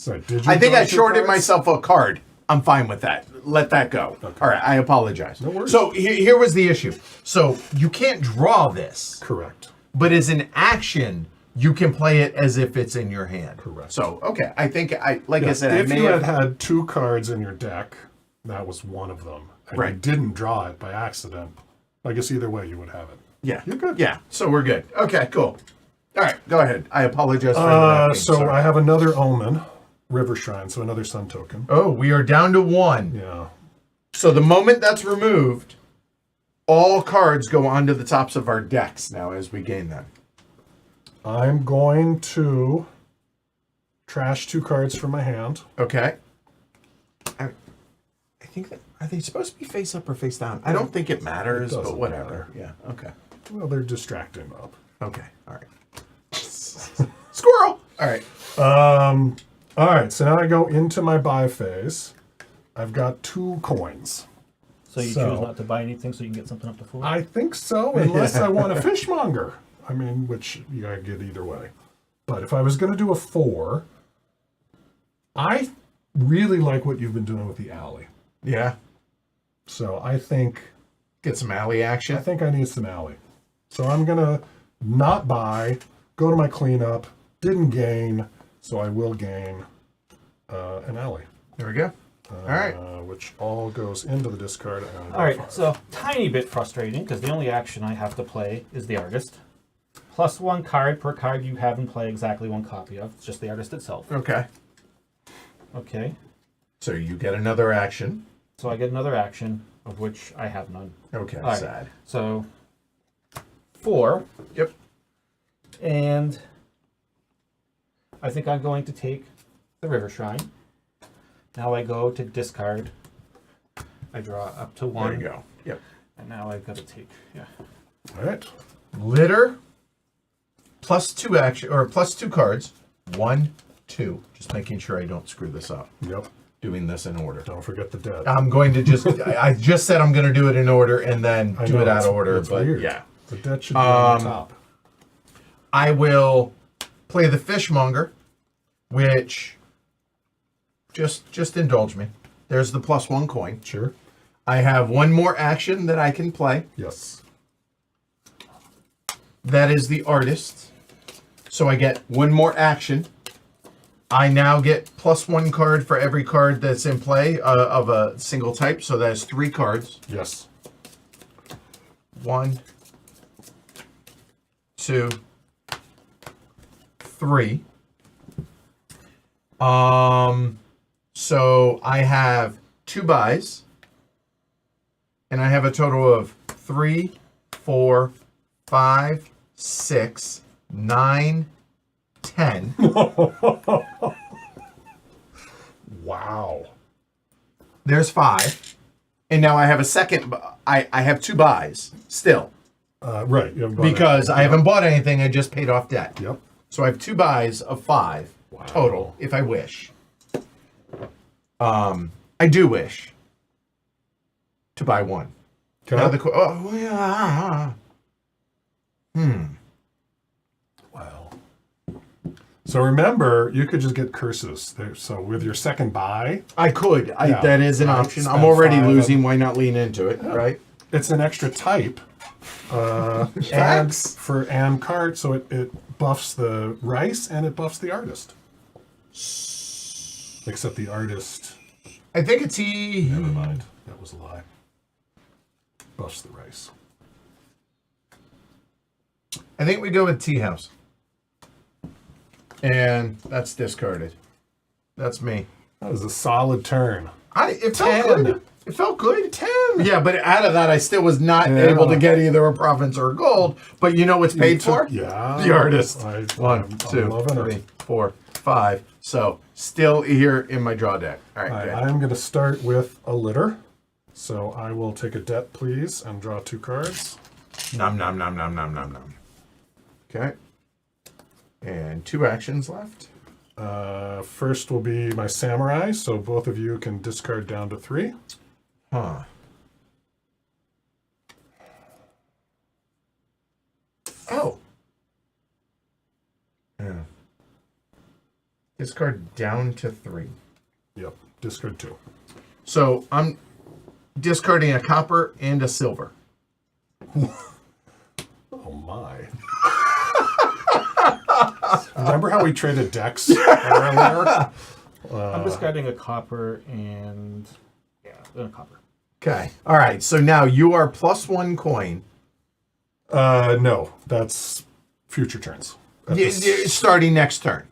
Right, did you I think draw I 2 shorted cards? myself a card. I'm fine with that. Let that go. Okay. All right, I apologize. No worries. So here was the issue. So you can't draw this, Correct. but as an action, you can play it as if it's in your hand. Correct. So okay, I think I Yeah, said I if may you have. had 2 cards in your deck, that was one of them. And you Right. didn't draw it by accident. I guess either way you would have it. Yeah, You're good. Yeah, so we're good. Okay, cool. All right, go ahead. I apologize for interrupting. So Sorry. I have another Omen, River Shrine, so another sun token. Oh, we are down to 1. Yeah. So the moment that's removed, all cards go onto the tops of our decks now as we gain them. I'm going to trash 2 cards from my hand. Okay. I think that are they supposed to be face up or face down? I don't think it matters, It but doesn't whatever. matter. Yeah. Okay. Well, they're distracting up. Okay. All right. Squirrel. All right. All right, so now I go into my buy phase. I've got 2 coins. So you So- choose not to buy anything so you can get something up to 4? I think so, unless I want a fishmonger. I mean, which you gotta get either way. But if I was going to do a 4, I really like what you've been doing with the alley. Yeah. So I think Get some alley action. I need some alley. So I'm gonna not buy, go to my cleanup, didn't gain, so I will gain an alley. There we go. All right. Which all goes into the discard. And All right, so tiny bit frustrating because the only action I have to play is the artist. Plus 1 card per card you have in play, exactly 1 copy of. It's just the artist itself. Okay. Okay, So you get another action. so I get another action, of which I have none. Okay. All right, Sad. so 4, Yep. and I think I'm going to take the River Shrine. Now I go to discard. I draw up to 1. There you go. Yep. And now I've got to take, yeah. All right. Litter. Plus 2 action or plus 2 cards. 1, 2. Just making sure I don't screw this up. Yep. Doing this in order. Don't forget the dead. I'm going to just. I just said I'm going to do it in order and then I do know, it out it's- of order. it's But weird. yeah, The dead should be on the top. I will play the Fishmonger, which just indulge me. There's the plus 1 coin. Sure. I have 1 more action that I can play. Yes. That is the artist. So I get 1 more action. I now get plus 1 card for every card that's in play of a single type. So that's 3 cards. Yes. 1, 2, 3. So I have 2 buys. And I have a total of 3, 4, 5, 6, 9, 10. Wow. There's 5. And now I have a second. I have 2 buys still. Right. You haven't bought Because it. I haven't bought anything. I just paid off debt. Yep. So I have 2 buys of 5 total, if I wish. I do wish to buy 1. Okay. Now oh, yeah. Wow. So remember, you could just get curses. There, so with your second buy, I could. Yeah. That is an Right. option. I'm Spend already 5 losing. Why not lean into it, right? it's an extra type. And Facts. for Anne Cart, so it buffs the rice and it buffs the artist. Except the artist. I think it's he. Never mind. That was a lie. Buffs the rice. I think we go with Tea House. And that's discarded. That's me. That was a solid turn. It felt 10. good. It felt good. 10. Yeah, but out of that, I still was not able to get either a province or a gold. But you know what's paid for? Yeah. The artist. I'm 1, 2, loving it. 3, 4, 5. So still here in my draw deck. All right, good. I'm going to start with a litter. So I will take a debt, please, and draw 2 cards. Nom nom nom nom nom nom nom. Okay. And 2 actions left. First will be my samurai, so both of you can discard down to 3. Huh. Oh. Yeah. Discard down to 3. Yep, discard 2. So I'm discarding a copper and a silver. Oh my. Remember how we traded decks earlier? I'm discarding a copper and a copper. Okay. All right. So now you are plus 1 coin. No, that's future turns. Starting next turn.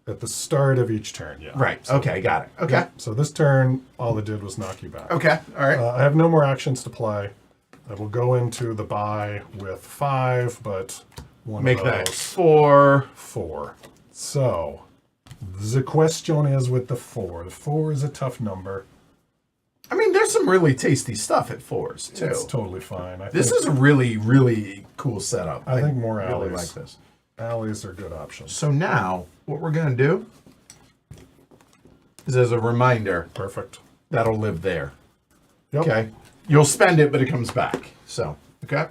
At the start of each turn, yeah. Right. Okay. Got it. Okay. Yeah, so this turn, all it did was knock you back. Okay. All right. I have no more actions to play. I will go into the buy with 5, but one Make of that those 4. 4. So the question is with the 4. The 4 is a tough number. I mean, there's some really tasty stuff at 4s too. It's totally fine. This is a really, really cool setup. I think more really alleys. like this. Alleys are good options. So now, what we're gonna do is, as a reminder, Perfect. that'll live there. Yep. Okay. You'll spend it, but it comes back. So, okay.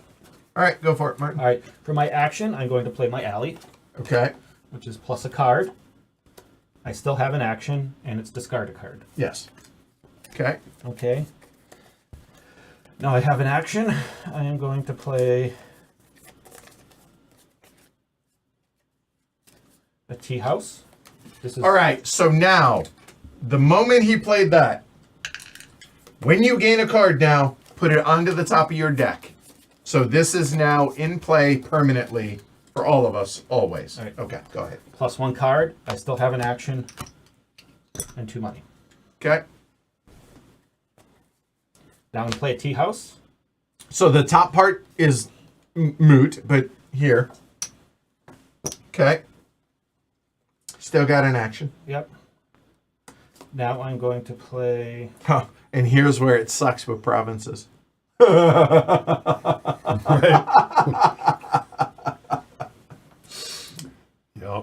All right, go for it, Martin. All right, for my action, I'm going to play my alley, Okay. which is plus a card. I still have an action, and it's discard a card. Yes. Okay. Okay. Now I have an action. I am going to play a tea house. This is All right. So now, the moment he played that, when you gain a card now, put it onto the top of your deck. So this is now in play permanently for all of us, always. All right. Okay, go ahead. +1 card. I still have an action and 2 money. Okay. Now I'm gonna play a tea house. So the top part is moot, but here. Okay. Still got an action. Yep. Now I'm going to play. Huh. And here's where it sucks with provinces. Yep,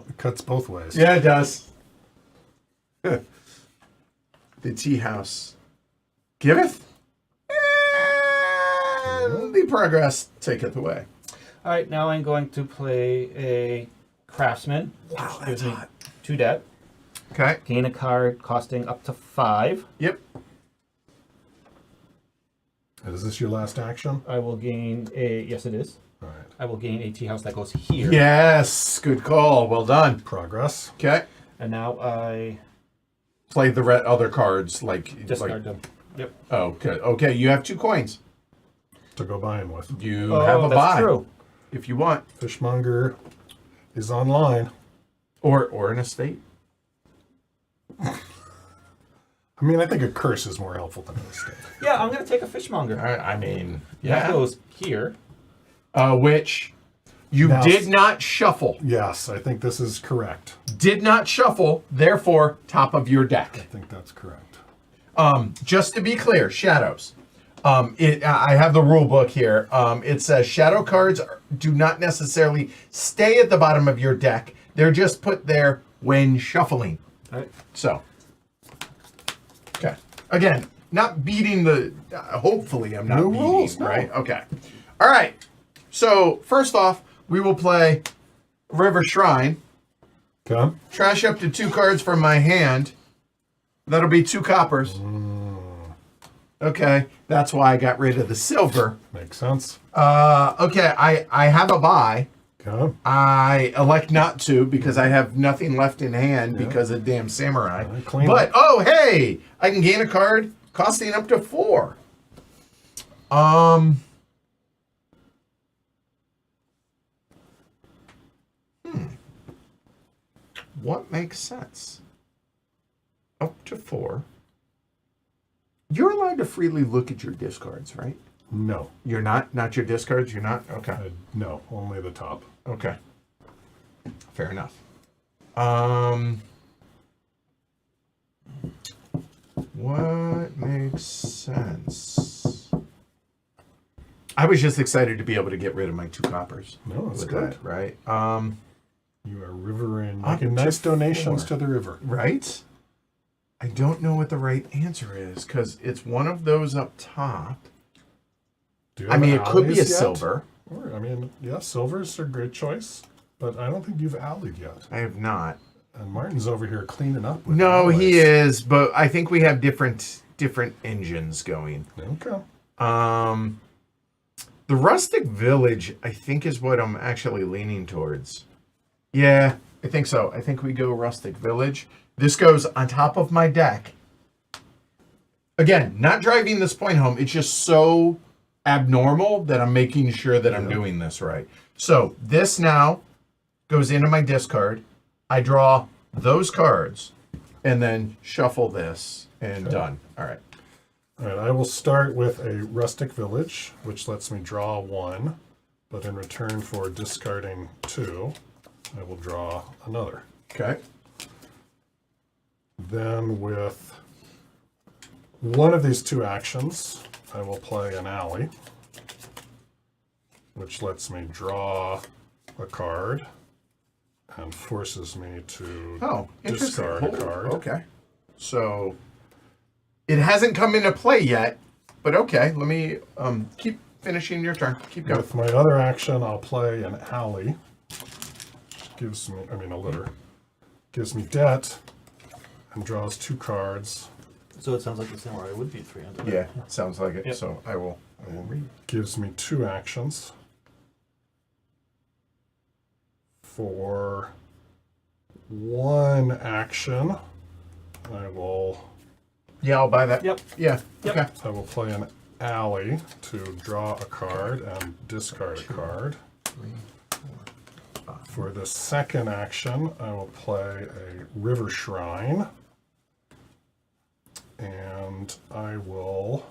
it cuts both ways. Yeah, it does. The tea house giveth, and the progress taketh away. All right. Now I'm going to play a craftsman. Wow, which that's gives me hot. 2 debt. Okay. Gain a card costing up to 5. Yep. And is this your last action? I will gain a. Yes, it is. All right. I will gain a tea house that goes here. Yes. Good call. Well done. Progress. Okay. And now I Play the other cards like discard them. Yep. Oh, okay. Okay. You have 2 coins. To go buying with. You have a that's buy true. if you want, Fishmonger is online. or an estate. I mean, I think a curse is more helpful than a mistake. Yeah, I'm gonna take a fishmonger. I mean, That yeah. goes here. Which you Now- did not shuffle. Yes, I think this is correct. Did not shuffle, therefore, top of your I deck. think that's correct. Just to be clear, shadows. I have the rule book here. It says shadow cards do not necessarily stay at the bottom of your deck. They're just put there when shuffling. All right. So, okay. Again, not beating the. Hopefully, I'm not No beating. rules, no. Right? Okay. All right. So first off, we will play River Shrine. Okay. Trash up to 2 cards from my hand. That'll be 2 coppers. Okay, that's why I got rid of the silver. Makes sense. Okay, I have a buy. Okay. I elect not to because I have nothing left in hand because of damn samurai. Clean But up. oh hey, I can gain a card costing up to 4. What makes sense? Up to 4. You're allowed to freely look at your discards, right? No. You're not? Not your discards? You're not? Okay. No, only the top. Okay. Fair enough. What makes sense? I was just excited to be able to get rid of my 2 coppers. No, that's with good. that, right? You are rivering, Up making to nice donations 4. to the river. Right? I don't know what the right answer is because it's one of those up top. Do you I have mean, it could be a alleys yet? silver. Or, I mean, yeah, silver's a great choice, but I don't think you've allied yet. I have not. And Martin's over here cleaning up. With No, he allies. is, but I think we have different engines going. Okay. The rustic village, I think, is what I'm actually leaning towards. Yeah, I think so. I think we go rustic village. This goes on top of my deck. Again, not driving this point home. It's just so abnormal that I'm making sure that I'm doing this right. So this now goes into my discard. I draw those cards and then shuffle this and done. All right. All right, I will start with a rustic village, which lets me draw 1, but in return for discarding 2, I will draw another. Okay. Then with one of these 2 actions, I will play an alley, which lets me draw a card and forces me to Oh, interesting. discard a Oh, card. okay. So it hasn't come into play yet, but okay. Let me keep finishing your turn. Keep going. With my other action, I'll play an alley. Gives me, I mean, a litter. Gives me debt and draws 2 cards. So it sounds like the samurai would be 300. Yeah, sounds like it. Yep. So I will read. Gives me 2 actions. For 1 action, I will Yeah, I'll buy that. Yep. Yeah. Yep. Okay. I will play an alley to draw a card and discard a card. 3, 4, 5. For the second action, I will play a river shrine. And I will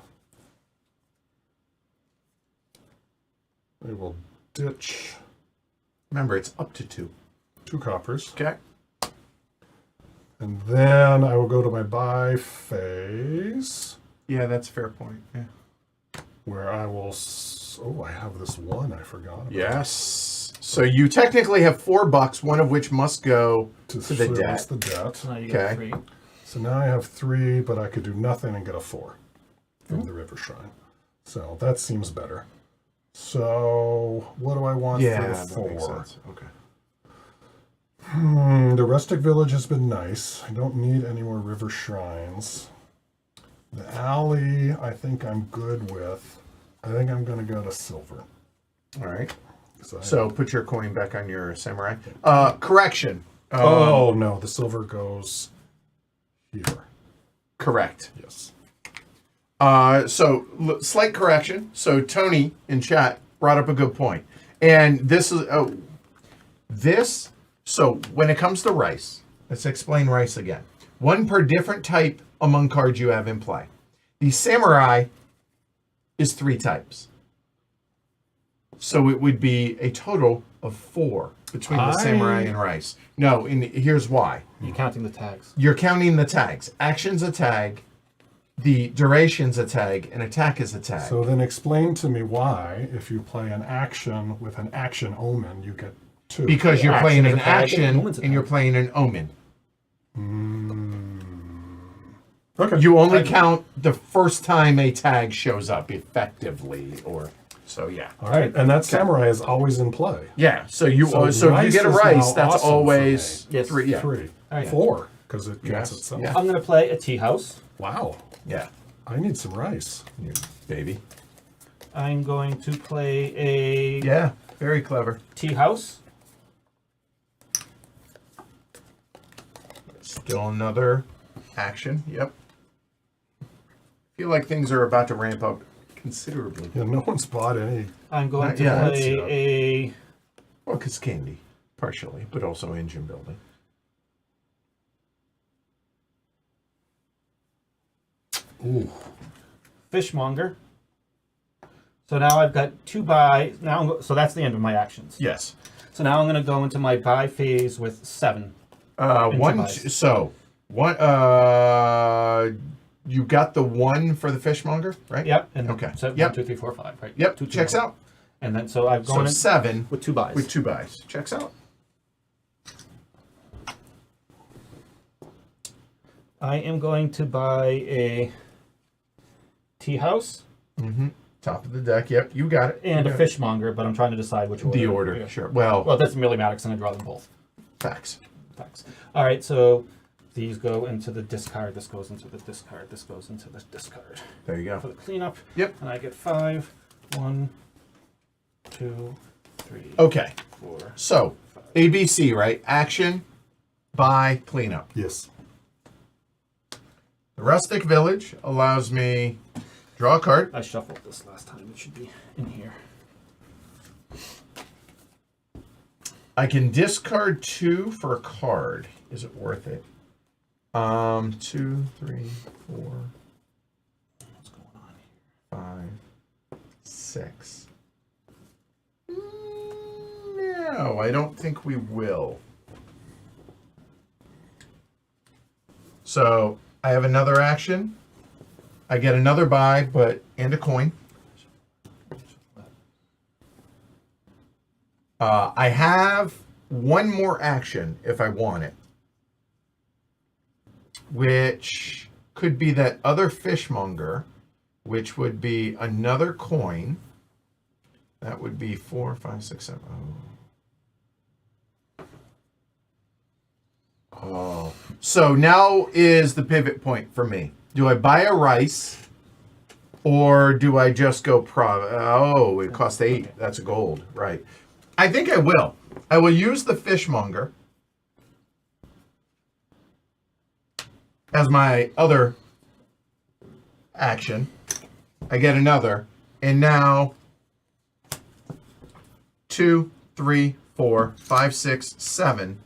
ditch Remember, it's up to 2. 2 coppers. Okay. And then I will go to my buy phase, Yeah, that's a fair point. Yeah. where I will. Oh, I have this 1 I forgot about. Yes. So you technically have $4, one of which must go to the service debt. the debt. So now you Okay. get 3. So now I have 3, but I could do nothing and get a 4 from the river shrine. So that seems better. So what do I want Yeah, for that the 4? makes sense. Okay. The rustic village has been nice. I don't need any more river shrines. The alley, I think I'm good with. I think I'm going to go to silver. All right. 'Cause I- So put your coin back on your samurai. Correction. oh no, the silver goes here. Correct. Yes. Slight correction. So Tony in chat brought up a good point. And this is this. So when it comes to rice, let's explain rice again. 1 per different type among cards you have in play. The samurai is 3 types. So it would be a total of 4 between the samurai and rice. No, and here's why. You're counting the tags. You're counting the tags. Action's a tag, the duration's a tag, and attack is a tag. So then explain to me why, if you play an action with an action omen, you get 2. Because you're playing Action is an a tag, action omen's a and you're tag. playing an omen. Okay. You only count the first time a tag shows up effectively, or so. Yeah. All right, and that samurai is always in play. Yeah. So you So if you rice get a is rice, now that's awesome for always me. Yes. 3. Yeah. 3. All right. 4, because it counts Yes. itself. Yeah. I'm going to play a tea house. Wow. Yeah. I need some rice. You baby. I'm going to play a Yeah. Very clever. tea house. Still another action. Yep. Feel like things are about to ramp up considerably. Yeah, no one's bought any. I'm going to Yeah, play that's- a Well, because candy, partially, but also engine building. Ooh. fishmonger. So now I've got 2 buy. So that's the end of my actions. Yes. So now I'm going to go into my buy phase with 7. One. buys. So one. You got the 1 for the fishmonger, right? Yep. And Okay. So Yep. 1, 2, 3, 4, 5. Right. Yep. 2, 2, Checks 1. out. And then so I've So gone in 7 with 2 buys. with 2 buys. Checks out. I am going to buy a tea house Top of the deck. Yep. You got it. and You a got it. fishmonger, but I'm trying to decide which order. The order. Yeah. Sure. Well, Well, that's merely matter because I'm going to draw them both. facts. Thanks. All right, so these go into the discard. This goes into the discard. This goes into the discard. There you For go. the cleanup. Yep. And I get 5. 1, 2, 3, Okay. 4. So ABC, right? Action, buy, cleanup. Yes. The rustic village allows me draw a card. I shuffled this last time. It should be in here. I can discard 2 for a card. Is it worth it? 2, 3, 4, What's going on here? 5, 6. No, I don't think we will. So I have another action. I get another buy, and a coin. I have 1 more action if I want it, which could be that other fishmonger, which would be another coin. That would be 4, 5, 6, 7. Oh. So now is the pivot point for me. Do I buy a rice or do I just go oh, it costs 8. That's a gold. Right. I think I will. I will use the fishmonger as my other action. I get another. And now 2, 3, 4, 5, 6, 7.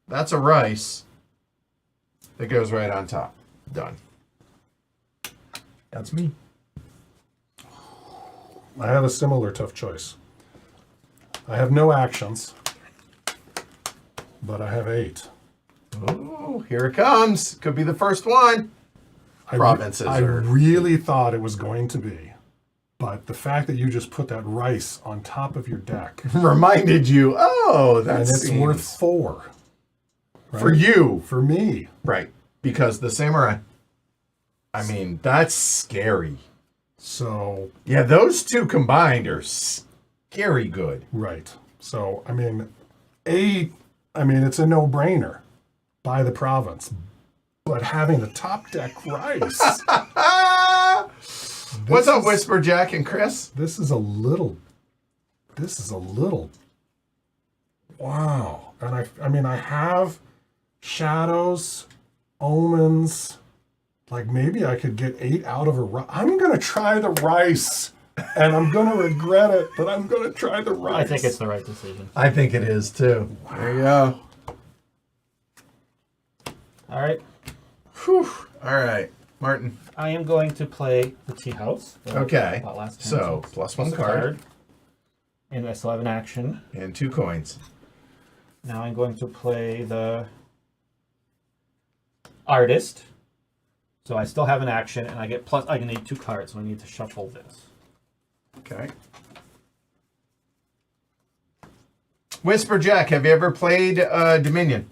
That's a rice that goes right on top. Done. That's me. I have a similar tough choice. I have no actions, but I have 8. Oh, here it comes. Could be the first one. Provinces I are... really thought it was going to be, but the fact that you just put that rice on top of your deck, reminded you, oh, and that's it's worth 4. Right? for you. For me. Right. Because the samurai. I mean, that's scary. So. Yeah, those two combined are scary good. Right. So, I mean, it's a no-brainer. Buy the province. But having the top deck rice. What's up, Whisper Jack and Chris? This is a little. Wow. And I have shadows, omens. Like maybe I could get 8 out of a rice. I'm going to try the rice. And I'm going to regret it, but I'm going to try the rice. I think it's the right decision. I think it is too. There you go. All right. Whew. All right. Martin. I am going to play the tea house. Okay. Last turn, So, plus one card. And I still have an action. And 2 coins. Now I'm going to play the artist. So I still have an action, and I get plus. I can need 2 cards, so I need to shuffle this. Okay. Whisper Jack, have you ever played Dominion?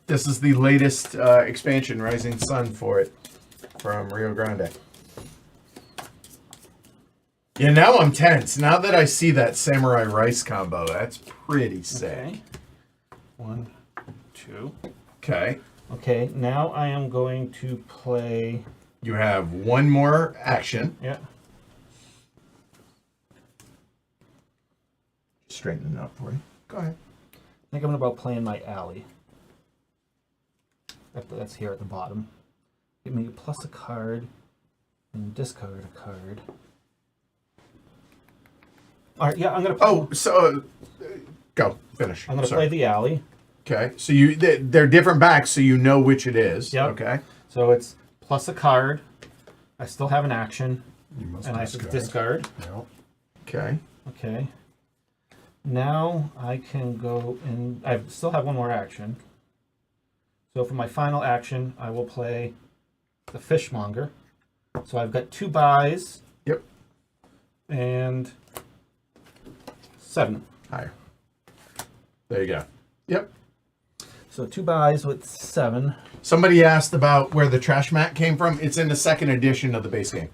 This is the latest expansion, Rising Sun, for it from Rio Grande. Yeah, now I'm tense. Now that I see that Samurai Rice combo, that's pretty sick. Okay. 1, 2. Okay. Okay, now I am going to play... You have one more action. Yeah. Straighten it up for you. Go ahead. I think I'm about playing my alley. That's here at the bottom. Give me plus a card and discard a card. All right, yeah, I'm gonna. Oh, so go finish. I'm gonna Sorry. play the alley. Okay, so they're different backs, so you know which it is. Yep. Okay. So it's plus a card. I still have an action, You must and I have to discard. Yeah. Okay. Okay. Now I can go and I still have one more action. So for my final action, I will play the fishmonger. So I've got 2 buys. Yep. And 7. Higher. There you go. Yep. So 2 buys with 7. Somebody asked about where the trash mat came from. It's in the 2nd edition of the base game.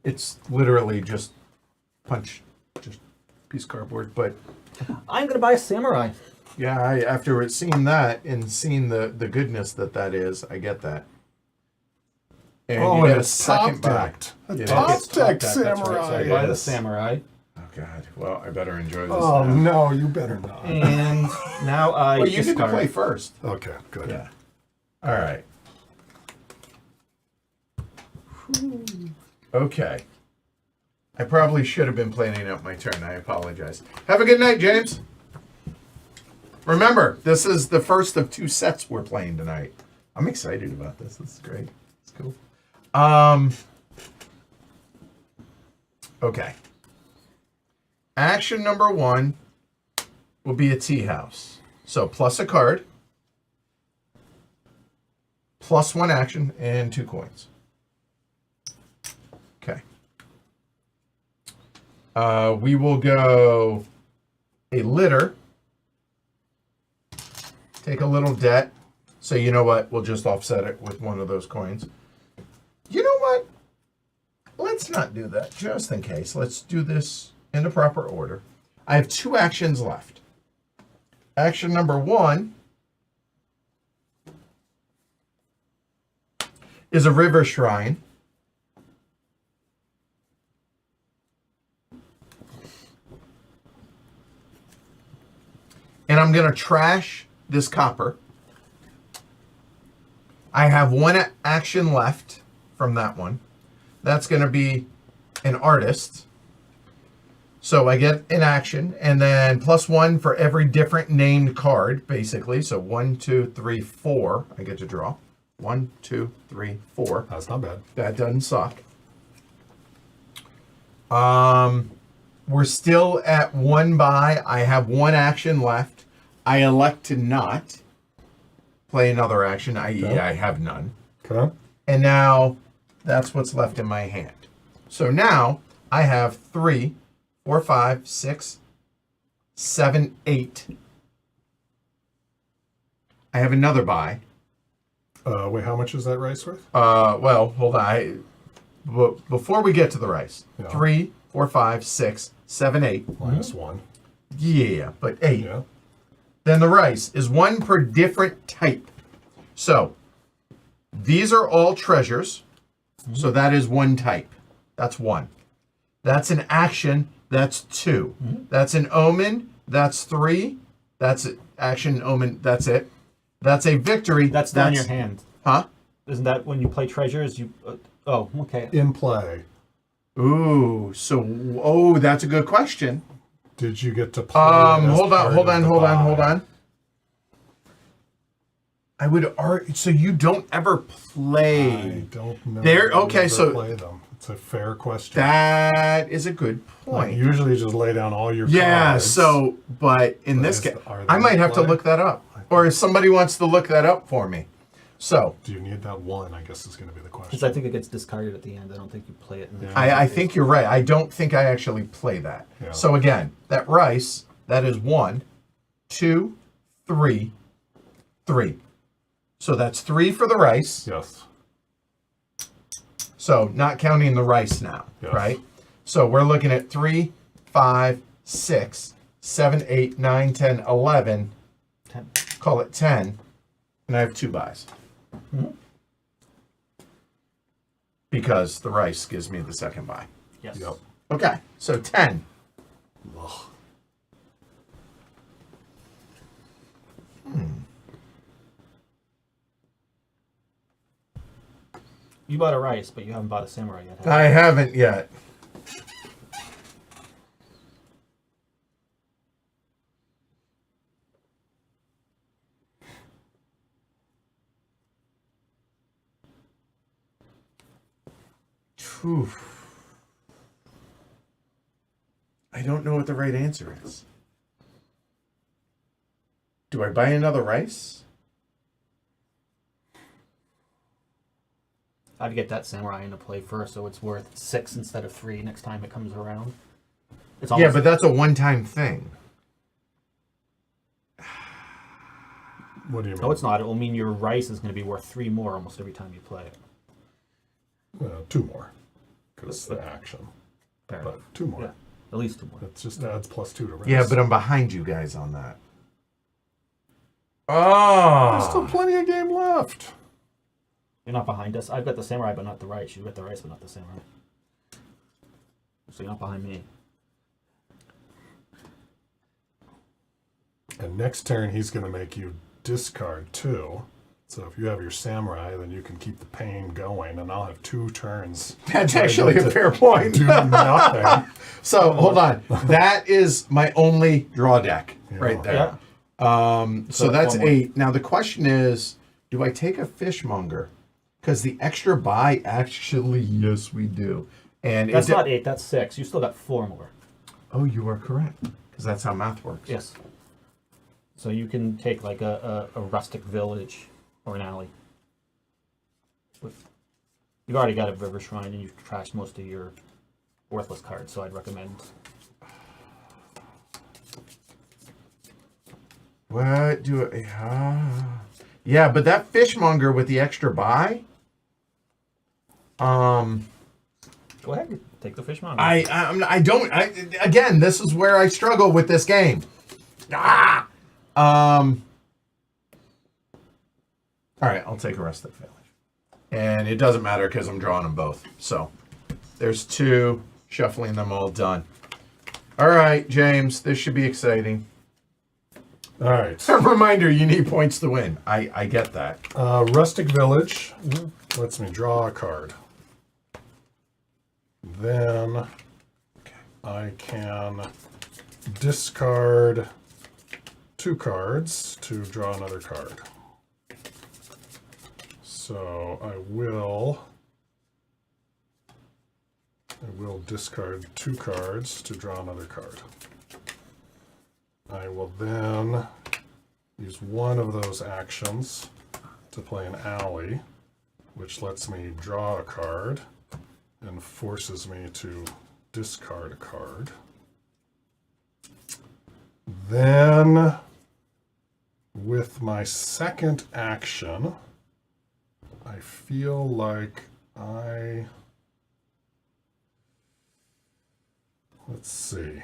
It's literally just piece of cardboard. But I'm gonna buy a samurai. yeah, after seeing that and seeing the goodness that is, I get that. And Oh, you and get a it's top second buy. decked. A Yeah. top It's deck that's right. So samurai. I buy the Yes. samurai. Oh God! Well, I better enjoy this. Oh now. no, you better not. And now I Well, you get to discard. play first. Okay, good. Yeah. All right. Okay. I probably should have been planning out my turn. I apologize. Have a good night, James. Remember, this is the first of 2 sets we're playing tonight. I'm excited about this. This is great. It's cool. Okay. Action number 1 will be a tea house. So plus a card, plus 1 action, and 2 coins. Okay. We will go a litter. Take a little debt. So you know what? We'll just offset it with one of those coins. You know what? Let's not do that, just in case. Let's do this in the proper order. I have 2 actions left. Action number 1 is a river shrine. And I'm going to trash this copper. I have one action left from that one. That's going to be an artist. So I get an action, and then +1 for every different named card, basically. So 1, 2, 3, 4. I get to draw. 1, 2, 3, 4. That's not bad. That doesn't suck. We're still at 1 buy. I have 1 action left. I elect to not play another action, i.e. Okay. I have none. Okay. And now that's what's left in my hand. So now I have 3, 4, 5, 6, 7, 8. I have another buy. Wait, how much is that rice worth? Well, hold on. Before we get to the rice, Yeah. 3, 4, 5, 6, 7, 8. -1. Yeah, but 8. Yeah. Then the rice is 1 per different type. So these are all treasures. So that is 1 type. That's 1. That's an action. That's 2. That's an omen. That's 3. That's an action, omen. That's it. That's a victory. That's down your hand. Huh? Isn't that when you play treasures? You. Oh, okay. In play, Ooh. So, that's a good question. did you get to play? as Hold part of the on. buy? I would argue. So you don't ever play. I don't know. There- if you okay, ever so- play them. It's a fair question. That is a good Like, point. usually, just lay down all your Yeah, cards. so, but in But this is- case, are they I might have to play? look that up. Or if somebody wants to look that up for me. So, Do you need that 1? I guess is going to be the question. Because I think it gets discarded at the end. I don't think you play it. In the I think you're right. I don't think I actually play that. Yeah. So again, that rice, that is 1, 2, 3, 3. So that's 3 for the rice. Yes. So not counting the rice now, Yes. right? So we're looking at 3, 5, 6, 7, 8, 9, 10, 11. 10. Call it 10. And I have 2 buys. Because the rice gives me the second buy. Yes. Yep. Okay, so 10. Ugh. You bought a rice, but you haven't bought a samurai yet. Have you? I haven't yet. Phew. I don't know what the right answer is. Do I buy another rice? I'd get that samurai into play first, so it's worth 6 instead of 3 next time it comes around. It's Yeah, almost, but that's a one-time thing. What do you mean? no, it's not. It will mean your rice is going to be worth 3 more almost every time you play it. 2 more. Because it's the action. Fair But enough. 2 more. Yeah, at least 2 more. That just adds +2 to rice. Yeah, but I'm behind you guys on that. There's still Oh, plenty of game left. You're not behind us. I've got the samurai, but not the rice. You've got the rice, but not the samurai. So you're not behind me. And next turn, he's going to make you discard 2. So if you have your samurai, then you can keep the pain going, and I'll have 2 turns. that's where I actually get a to fair point. Do nothing. So hold on, that is my only draw deck Yeah. right there. Yeah. So that's one more. 8. Now the question is, do I take a fishmonger? Because the extra buy, actually, yes, we do. And That's it, not 8. That's 6. You still got 4 more. Oh, you are correct. Because that's how math works. Yes. So you can take like a rustic village or an alley. You've already got a river shrine and you've trashed most of your worthless cards, so I'd recommend. What do I? Yeah, but that fishmonger with the extra buy. Go ahead, take the fishmonger. I don't. Again, this is where I struggle with this game. All right, I'll take a rustic village. And it doesn't matter because I'm drawing them both. So there's 2, shuffling them all done. All right, James, this should be exciting. All right. A reminder, you need points to win. I get that. Rustic Village lets me draw a card. Then I can discard 2 cards to draw another card. So I will discard 2 cards to draw another card. I will then use one of those actions to play an alley, which lets me draw a card and forces me to discard a card. Then, with my second action, I feel like let's see.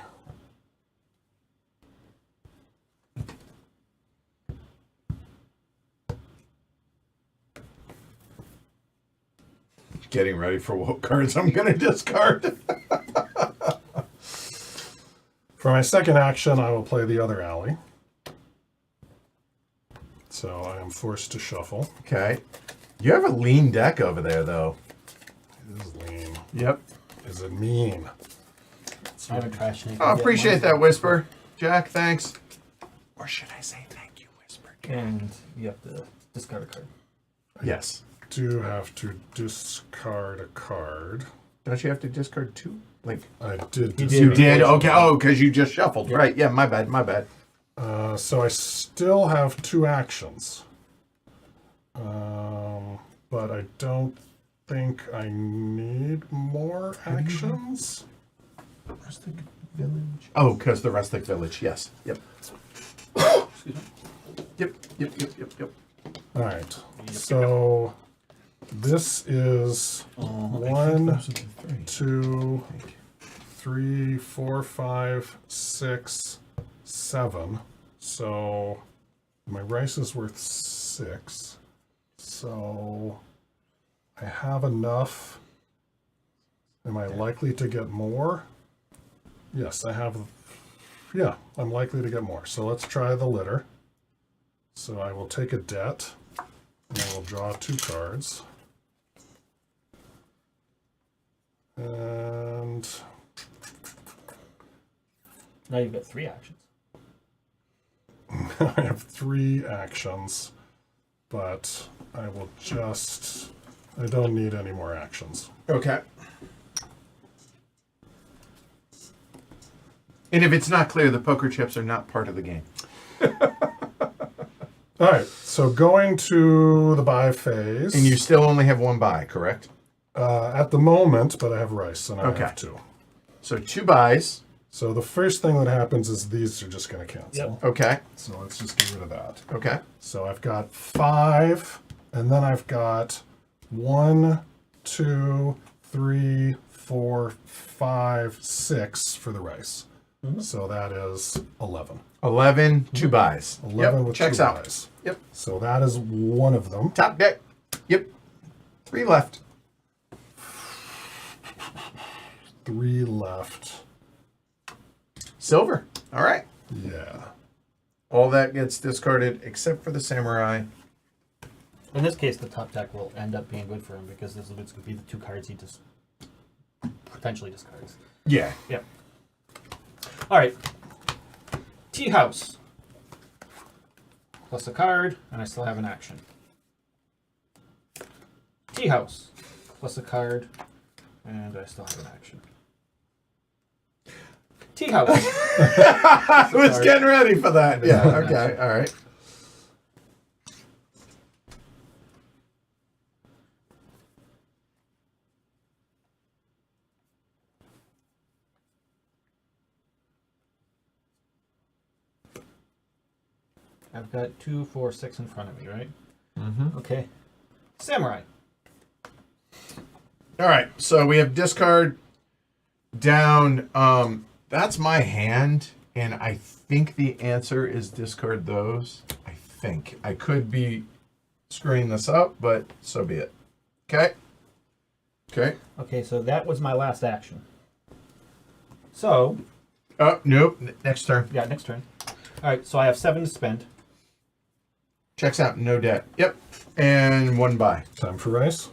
Getting ready for what cards I'm going to discard. For my second action, I will play the other alley. So I am forced to shuffle. Okay. You have a lean deck over there, though. It is lean. Yep. Is it mean? I have a trash can. I appreciate that, Whisper. Jack, thanks. Or should I say thank you, Whisper? And you have to discard a card. Yes. Do have to discard a card. Don't you have to discard 2? Like, I did. you did? Okay. Oh, because you just shuffled. Right. Yeah, my bad. My bad. So I still have 2 actions. But I don't think I need more actions. Rustic Village. Oh, because the Rustic Village. Yes. Yep. Yep. All right. So this is 1, 2, 3, 4, 5, 6, 7. So my rice is worth 6. So I have enough. Am I likely to get more? Yes, I have. Yeah, I'm likely to get more. So let's try the litter. So I will take a debt, and I will draw 2 cards. And Now you've got 3 actions. I have 3 actions, but I will just... I don't need any more actions. Okay. And if it's not clear, the poker chips are not part of the game. All right, so going to the buy phase. And you still only have 1 buy, correct? At the moment, but I have rice, and I Okay. have 2. So 2 buys. So the first thing that happens is these are just going to cancel. Yep. Okay. So let's just get rid of that. Okay. So I've got 5, and then I've got 1, 2, 3, 4, 5, 6 for the rice. So that is 11. 11, 2 buys. 11 Yep. with Checks 2 out. buys. Yep. So that is one of them. Top deck. Yep. 3 left. 3 left. Silver. All right. Yeah. All that gets discarded except for the samurai. In this case, the top deck will end up being good for him because this is going to be the 2 cards he just potentially discards. Yeah. Yep. All right. Tea house. Plus a card, and I still have an action. Tea house. Plus a card, and I still have an action. Tea house. I was getting ready for that. Yeah. Okay. All right. I've got 2, 4, 6 in front of me, right? Mm-hmm. Okay. Samurai. All right. So we have discard down. That's my hand, and I think the answer is discard those. I think I could be screwing this up, but so be it. Okay. Okay. Okay, so that was my last action. So, Oh, nope. Next turn. yeah, next turn. All right, so I have 7 to spend. Checks out. No debt. Yep. And 1 buy. Time for rice.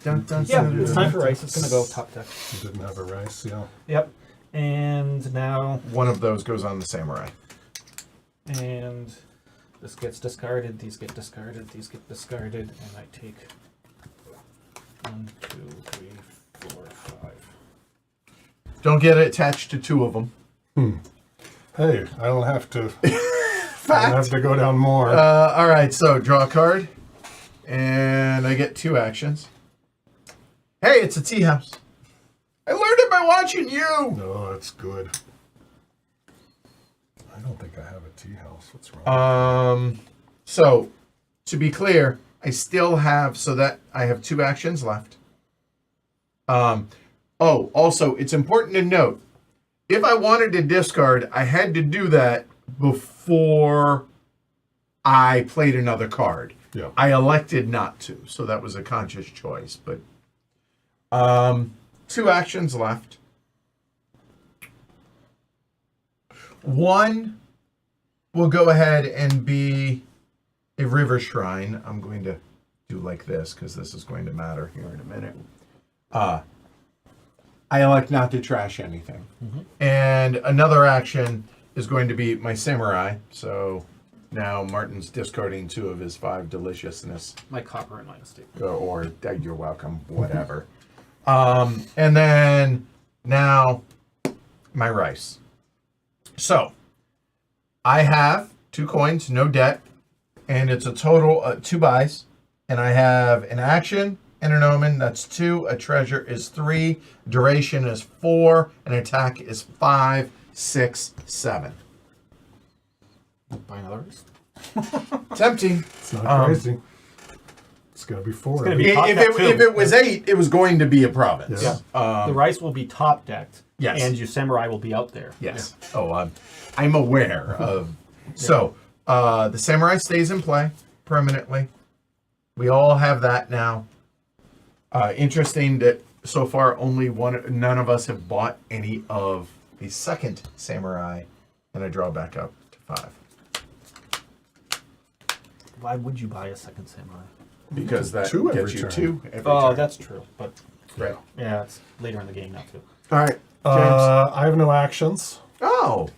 Dun, dun, Yeah, dun, it's dun. time for rice. It's gonna go top deck. You didn't have a rice, yeah. Yep. And now, One of those goes on the samurai. and this gets discarded. These get discarded. These get discarded, and I take 1, 2, 3, 4, 5. Don't get attached to 2 of them. Hey, I don't have to. I don't have to go down more. All right, so draw a card, and I get 2 actions. Hey, it's a tea house. I learned it by watching you. No, that's good. I don't think I have a tea house. What's wrong? So to be clear, I still have that I have 2 actions left. Oh, also, it's important to note, if I wanted to discard, I had to do that before I played another card. Yeah. I elected not to, so that was a conscious choice. But 2 actions left. 1 will go ahead and be a river shrine. I'm going to do like this because this is going to matter here in a minute. I elect not to trash anything. And another action is going to be my samurai. So now Martin's discarding 2 of his 5 deliciousness. My copper and my estate. Or you're welcome, whatever. And then now my rice. So I have 2 coins, no debt, and it's a total 2 buys. And I have an action and an omen. That's 2. A treasure is 3. Duration is 4. An attack is 5, 6, 7. Buy another rice. Tempting. It's not crazy. It's going to be 4. gonna be- If it was 8, it was going to be a province. Yeah. The rice will be top decked. Yes. And your samurai will be out there. Yes. Oh, I'm aware of. So the samurai stays in play permanently. We all have that now. Interesting that so far none of us have bought any of the second samurai, and I draw back up to 5 Why would you buy a second samurai? because that 2 every gets you turn. 2 every Oh, turn. that's true. But Right. yeah, it's later in the game now too. All right, James. I have no actions. Oh,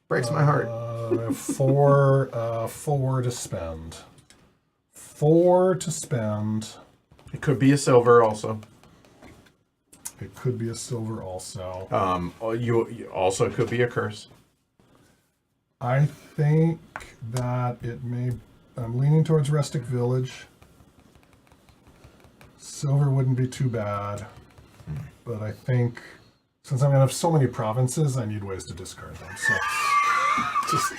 breaks my heart. I have 4 to spend. 4 to spend. It could be a silver also. It could be a silver also. You also could be a curse. I think that it may. I'm leaning towards Rustic Village. Silver wouldn't be too bad. But I think since I'm going to have so many provinces, I need ways to discard them. So just.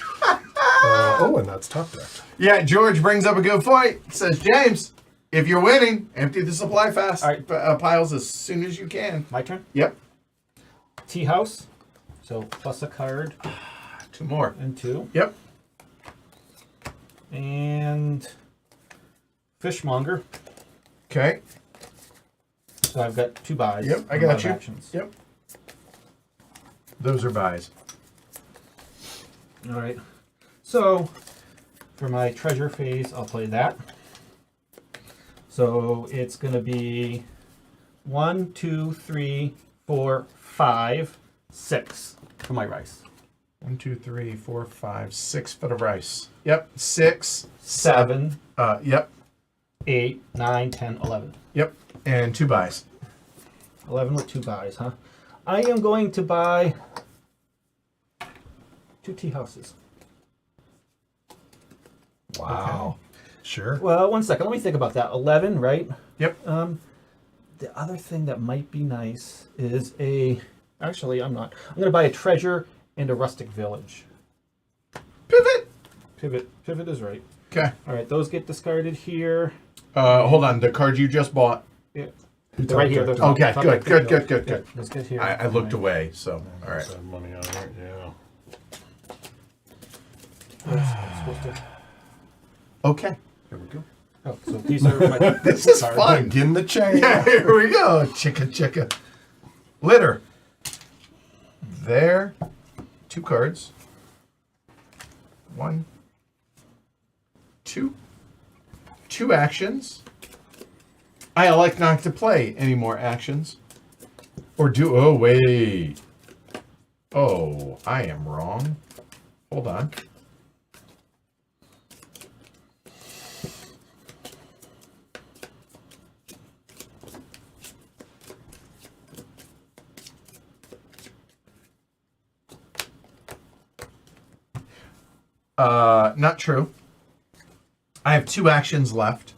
And that's top decked. Yeah, George brings up a good point. Says, James, if you're winning, empty the supply fast All right. piles as soon as you can. My turn. Yep. Tea house. So plus a card 2 more. and 2. Yep. And fishmonger. Okay. So I've got 2 buys. Yep, I and got a lot of you. Actions. Yep. Those are buys. All right. So for my treasure phase, I'll play that. So it's going to be 1, 2, 3, 4, 5, 6 for my rice. 1, 2, 3, 4, 5, 6 for the rice. Yep. 6, 7, Yep. 8, 9, 10, 11. Yep. And 2 buys. 11 with 2 buys, huh? I am going to buy 2 tea houses. Wow. Sure. Well, one second. Let me think about that. 11, right? Yep. The other thing that might be nice is Actually, I'm not. I'm going to buy a treasure and a rustic village. Pivot. Pivot is right. Okay. All right, those get discarded here. Hold on. The card you just bought. Yeah. He They're right here. top-decked They're it. Okay. top Good. deck, Good. good. Good. Good. Good. Let's get here. I looked away. So all right. Send money on it. Yeah. It's supposed to- Okay. Here we go. Oh, so these are my This is cards. fun. Begin the chain. Yeah, here we go. Chicka. Litter. There. 2 cards. 1, 2. 2 actions. I elect not to play any more actions. Or do... Oh, wait. Oh, I am wrong. Hold on. Not true. I have 2 actions left.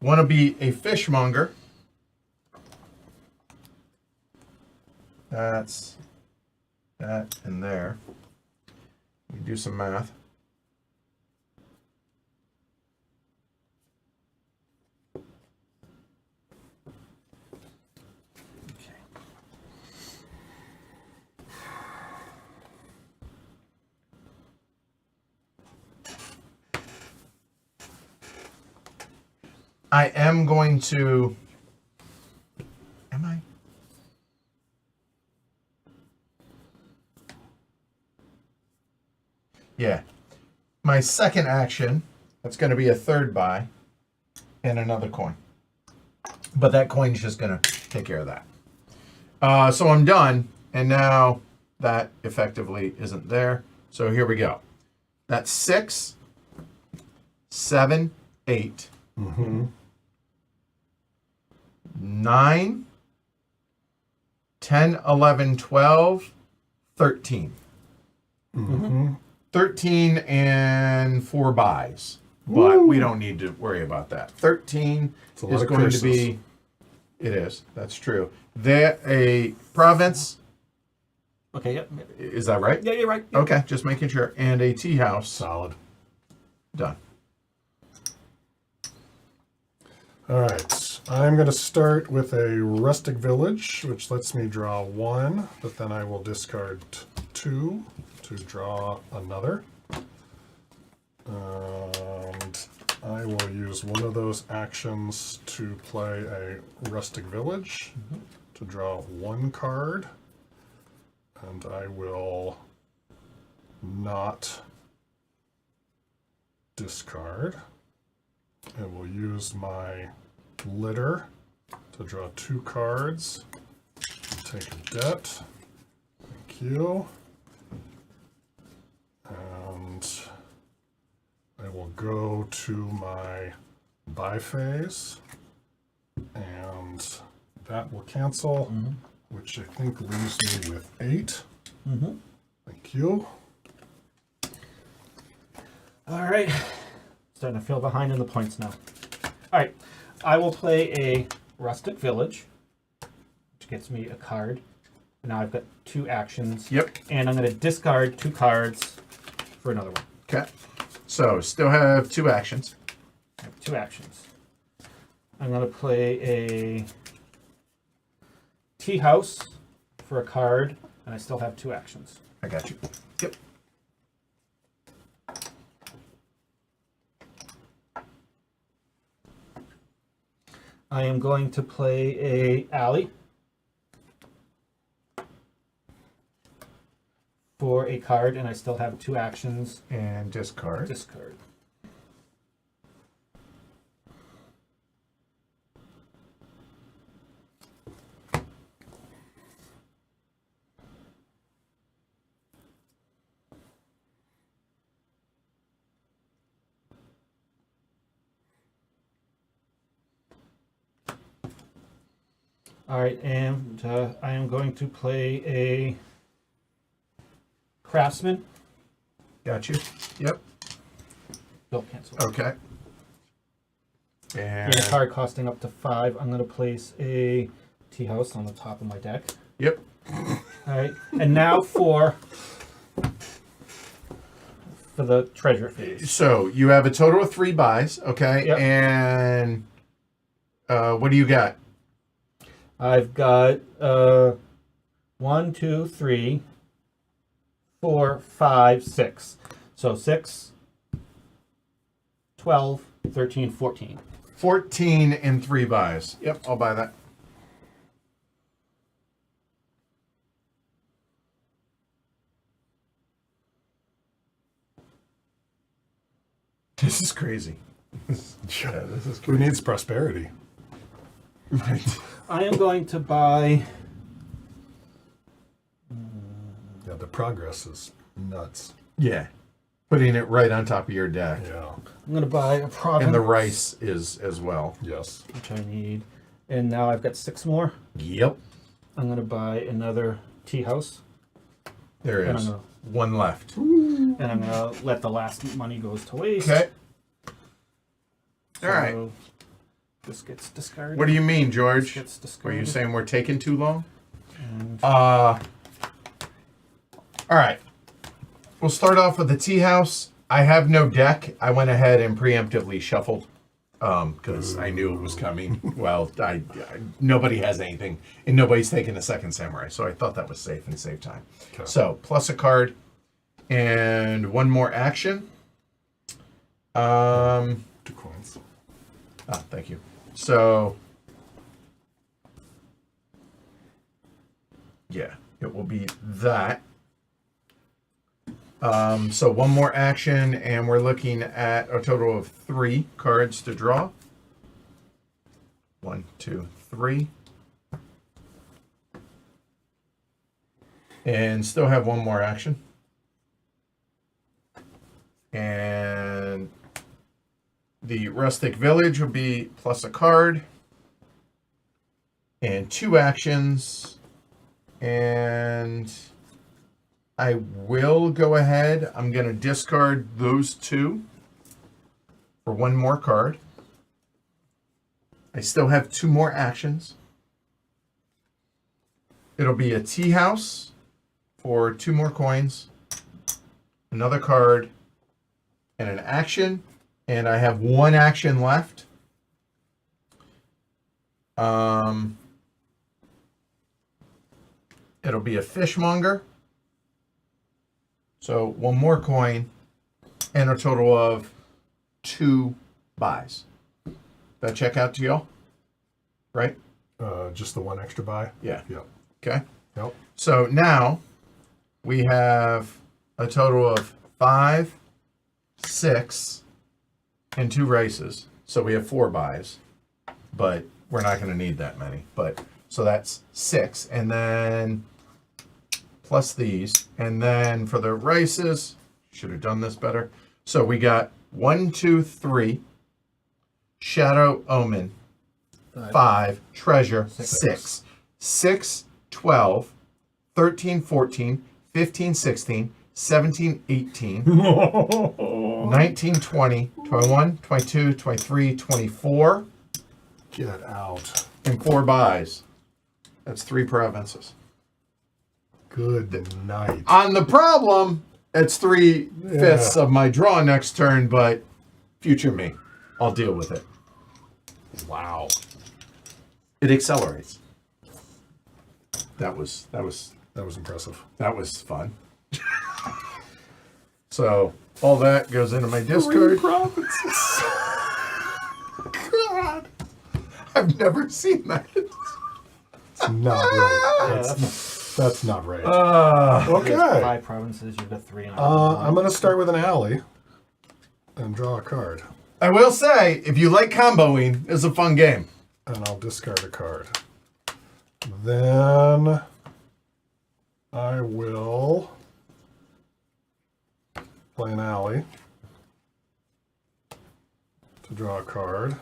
Want to be a fishmonger. That's that and there. We do some math. I am going to... Am I? Yeah. My second action, that's going to be a 3rd buy and another coin. But that coin's just going to take care of that. So I'm done, and now that effectively isn't there. So here we go. That's 6, 7, 8. 9, 10, 11, 12, 13. 13 and 4 buys. But we don't need to worry about that. 13 is going to be... It is. That's true. There, a province. Okay, yep. Is that right? Yeah, you're right. Yep. Okay, just making sure. And a tea house. Solid. Done. All right. I'm going to start with a rustic village, which lets me draw 1, but then I will discard 2 to draw another. And I will use one of those actions to play a rustic village to draw 1 card. And I will not discard. I will use my litter to draw 2 cards. Take a debt. Thank you. And I will go to my buy phase. And that will cancel, which I think leaves me with 8. Thank you. All right. Starting to feel behind in the points now. All right. I will play a rustic village, which gets me a card. Now I've got 2 actions. Yep. And I'm going to discard 2 cards for another one. Okay. So, still have 2 actions. I have 2 actions. I'm going to play a tea house for a card, and I still have 2 actions. I got you. Yep. I am going to play a alley for a card, and I still have 2 actions. And discard. Discard. All right, and I am going to play a craftsman. Got you. Yep. Bill cancel. Okay. And And a card costing up to 5. I'm going to place a tea house on the top of my deck. Yep. All right, and now for the treasure phase. So you have a total of 3 buys, okay? Yep. And what do you got? I've got 1, 2, 3, 4, 5, 6. So 6, 12, 13, 14. 14 and 3 buys. Yep, I'll buy that. This is crazy. This is Who needs prosperity? right. I am going to buy. Yeah, the progress is nuts. Yeah. Putting it right on top of your deck. Yeah. I'm going to buy a province. And the rice is as well. Yes. Which I need. And now I've got 6 more. Yep. I'm going to buy another tea house. There And is. I'm gonna- One left. And I'm going to let the last money goes to waste. Okay. So All right. This gets discarded. What do you mean, George? This gets Are discarded. you saying we're taking too long? And All right. We'll start off with the tea house. I have no deck. I went ahead and preemptively shuffled because I knew it was coming. Well, nobody has anything, and nobody's taking a second samurai, so I thought that was safe and save time. Okay. So plus a card and one more action. 2 coins. Thank you. So yeah, it will be that. So one more action, and we're looking at a total of 3 cards to draw. 1, 2, 3. And still have one more action. And the rustic village will be plus a card. And 2 actions. And I will go ahead. I'm going to discard those 2 for one more card. I still have 2 more actions. It'll be a tea house for 2 more coins, another card, and an action. And I have 1 action left. It'll be a fishmonger. So 1 more coin and a total of 2 buys. That check out to y'all? Right? Just the 1 extra buy? Yeah. Yep. Okay. Yep. So now we have a total of 5, 6, and 2 races. So we have 4 buys, but we're not going to need that many. But so that's 6, and then plus these, and then for the races, should have done this better. So we got 1, 2, 3, Shadow Omen, 5, Treasure, 6, 6, 12, 13, 14, 15, 16, 17, 18, 19, 20, 21, 22, 23, 24, Get out. and 4 buys. That's 3 provinces. Good night. On the problem, it's 3/5 of my draw next turn, but future me, I'll deal with it. Wow. It accelerates. That was That was impressive. fun. So all that goes into my discard. provinces. God, I've never seen that. It's not right. That's not right. There's Okay. 5 provinces. You've got 3. And I'm going to start with an alley and draw a card. I will say, if you like comboing, it's a fun game. And I'll discard a card. Then I will play an alley to draw a card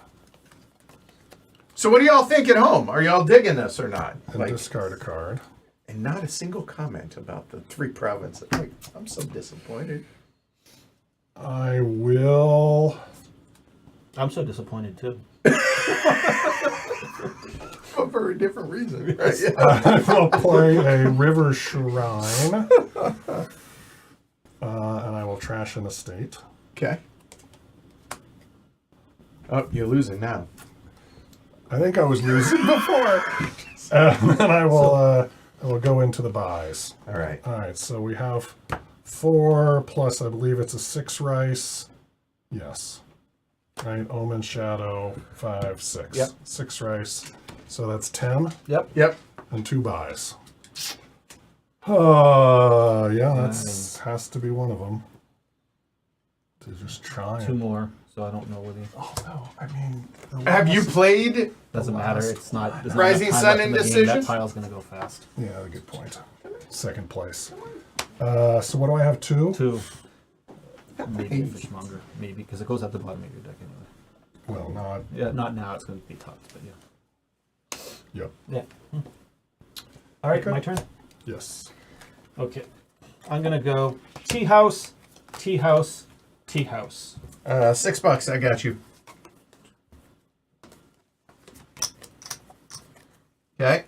So what do y'all think at home? Are y'all digging this or not? and discard a card. And not a single comment about the 3 provinces. Like, I'm so disappointed. I will I'm so disappointed too. But for a different reason. Right? Yeah. I will play a river shrine. And I will trash an estate. Okay. Oh, you're losing now. I think I was losing before. And then I will go into the buys. All right. All right, so we have 4 plus, I believe it's a 6 rice. Yes. Right, Omen, Shadow, 5, 6. Yep. 6 rice. So that's 10 Yep. and 2 buys. Yeah, that's has to be one of them. To just try 2 it. more, so I don't know whether. Oh no, I mean, Have you played? Doesn't matter. It's not. There's Rising not enough time Sun left in the game. Indecision? That pile's gonna go fast. Yeah, good point. Second place. So what do I have? 2? 2. Maybe a fishmonger. Maybe because it goes at the bottom of your deck anyway. Well, not. Yeah, not now. It's gonna be tough, but yeah. Yep. Yeah. All right, Okay. my turn. Yes. Okay, I'm gonna go tea house, tea house, tea house. $6. I got you. Okay.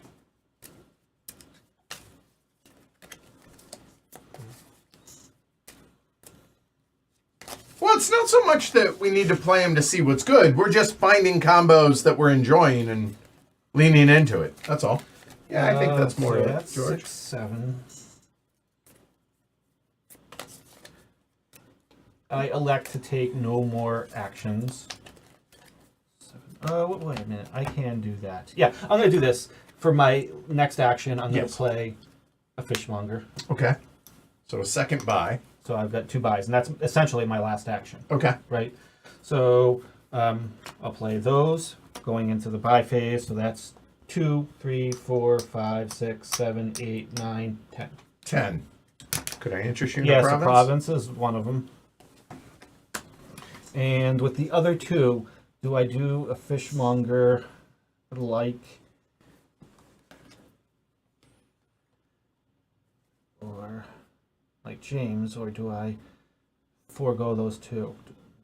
Well, it's not so much that we need to play them to see what's good. We're just finding combos that we're enjoying and leaning into it. That's all. Yeah, I think that's more so it, that's George. 6, 7. I elect to take no more actions. 7. Wait a minute. I can do that. Yeah, I'm gonna do this for my next action. I'm gonna Yes. play a fishmonger. Okay. So a second buy. So I've got 2 buys, and that's essentially my last action. Okay. Right. So I'll play those going into the buy phase. So that's 2, 3, 4, 5, 6, 7, 8, 9, 10. 10. Could I interest you in Yes, the the province? province is one of them. And with the other 2, do I do a fishmonger like, or like James, or do I forego those 2?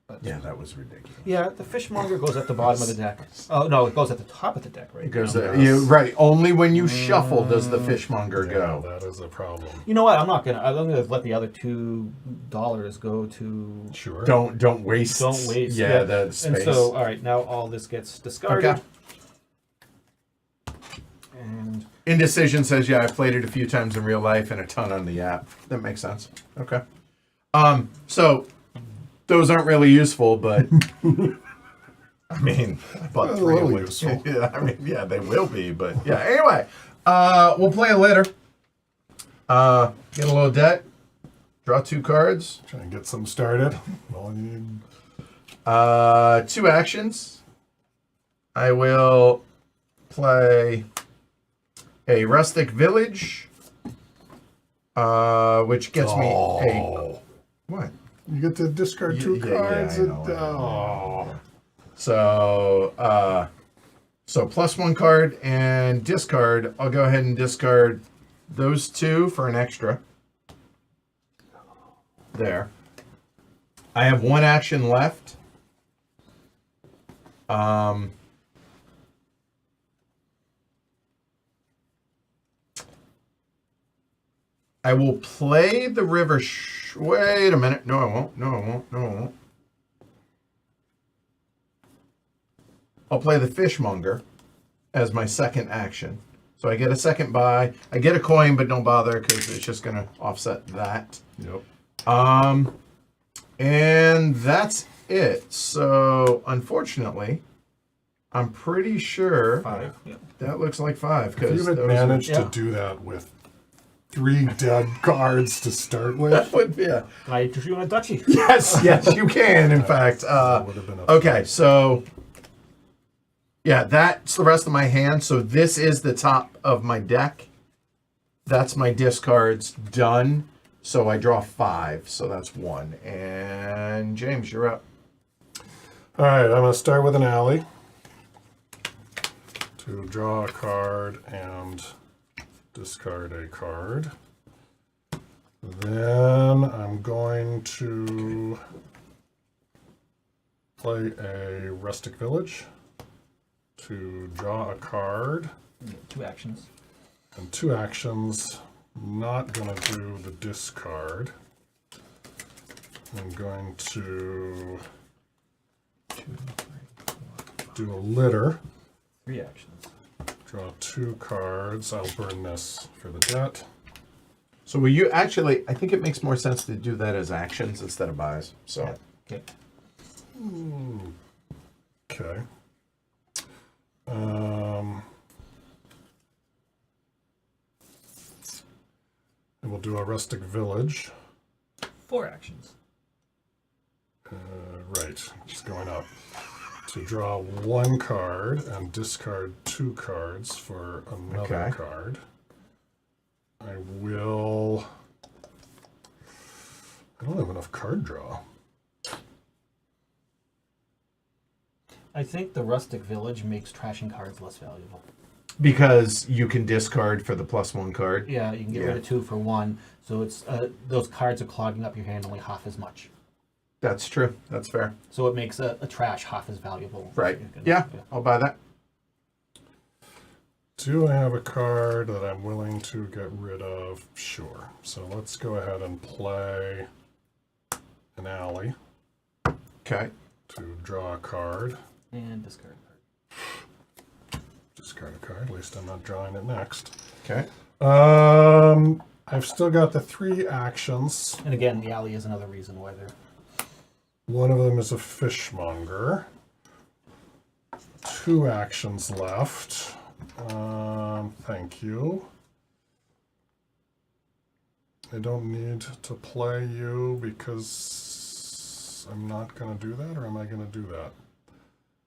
But Yeah, that was ridiculous. yeah, the fishmonger goes at the bottom of the deck. Oh no, it goes at the top of the deck, right? It goes now. you right. Only when you shuffle does the fishmonger Yeah, go. that is a problem. You know what? I'm gonna let the other $2 go to. Sure. Don't waste. Don't waste. Yeah, that space. And so, all right, now all this gets discarded. Okay. And Indecision says, yeah, I played it a few times in real life and a ton on the app. That makes sense. Okay. So those aren't really useful, but I mean, but A 3 little would- useful. Yeah, I mean, yeah, they will be, but yeah. Anyway, we'll play it later. Get a little debt. Draw 2 cards. Try and get some started. Well, you 2 actions. I will play a rustic village, which gets me a what? You get to discard 2 Yeah, yeah, cards. I and, know. So plus 1 card and discard. I'll go ahead and discard those 2 for an extra. There. I have 1 action left. I will play the river. Wait a minute. No, I won't. No, I won't. No, I won't. I'll play the fishmonger as my second action. So I get a second buy. I get a coin, but don't bother because it's just going to offset that. Yep. And that's it. So unfortunately, I'm pretty sure 5. Yeah. that looks like 5. If you had those managed yeah. to do that with 3 dead cards to start with, that would be a, Can I interest you in a duchy? yes, you can. In fact, that would have been a okay, so yeah, that's the rest of my hand. So this is the top of my deck. That's my discards done. So I draw 5. So that's 1. And James, you're up. All right, I'm going to start with an alley to draw a card and discard a card. Then I'm going to play a rustic village to draw a card 2 actions. and 2 actions. Not going to do the discard. I'm going to 2, 3, 4, 5. do a litter. 3 actions. Draw 2 cards. I'll burn this for the debt. So will you actually? I think it makes more sense to do that as actions instead of buys. So Okay. Okay. And we'll do a rustic village. 4 actions. Right, it's going up. To draw 1 card and discard 2 cards for another Okay. card. I will. I don't have enough card draw. I think the rustic village makes trashing cards less valuable. Because you can discard for the +1 card. Yeah, you can get rid of 2 for 1, so it's those cards are clogging up your hand only half as much. That's true. That's fair. So it makes a trash half as valuable. Right. Yeah, I'll buy that. Do I have a card that I'm willing to get rid of? Sure. So let's go ahead and play an alley Okay. to draw a card. And discard a card. Discard a card. At least I'm not drawing it next. Okay. I've still got the 3 actions. And again, the alley is another reason why they're... One of them is a fishmonger. 2 actions left. Thank you. I don't need to play you because I'm not going to do that, or am I going to do that?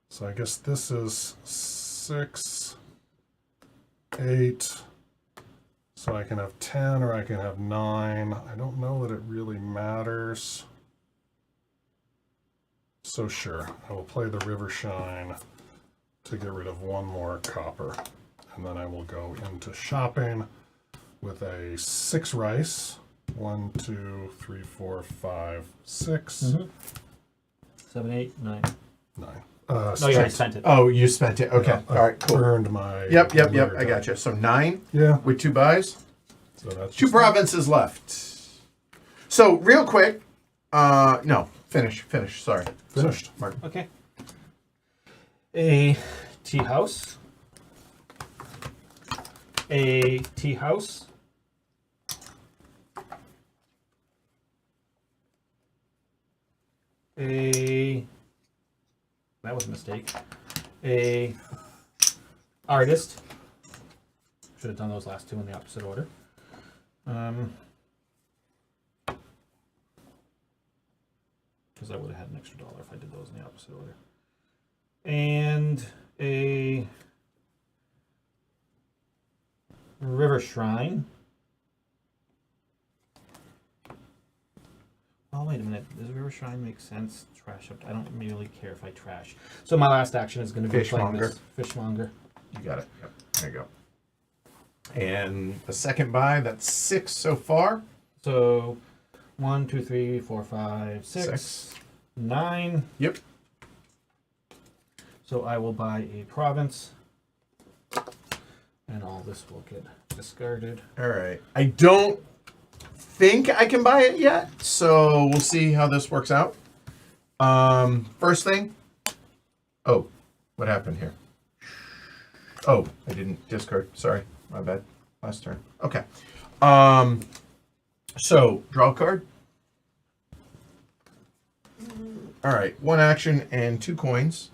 So I guess this is 6, 8. So I can have 10 or I can have 9. I don't know that it really matters. So sure, I will play the River Shine to get rid of 1 more copper. And then I will go into shopping with a 6 rice. 1, 2, 3, 4, 5, 6. 7, 8, 9. 9. No, you already spent it. Oh, you spent it. Okay. Yeah, All right, cool. Burned my... Yep. I got you. So 9 Yeah. with 2 buys. So that's 2 provinces left. So real quick, no, finish. Sorry. Finished. Mark. Okay. A tea house. A tea house. That was a mistake. A artist. Should have done those last 2 in the opposite order. Because I would have had an extra $1 if I did those in the opposite order. And a river shrine. Oh, wait a minute. Does a river shrine make sense? Trash up. I don't really care if I trash. So my last action is going to be playing this fishmonger. You got it. Yep. There you go. And the second buy, that's 6 so far. So 1, 2, 3, 4, 5, 6, 9. Yep. So I will buy a province. And all this will get discarded. All right. I don't think I can buy it yet, so we'll see how this works out. First thing. Oh, what happened here? Oh, I didn't discard. Sorry, my bad. Last turn. Okay. So draw a card. All right, 1 action and 2 coins.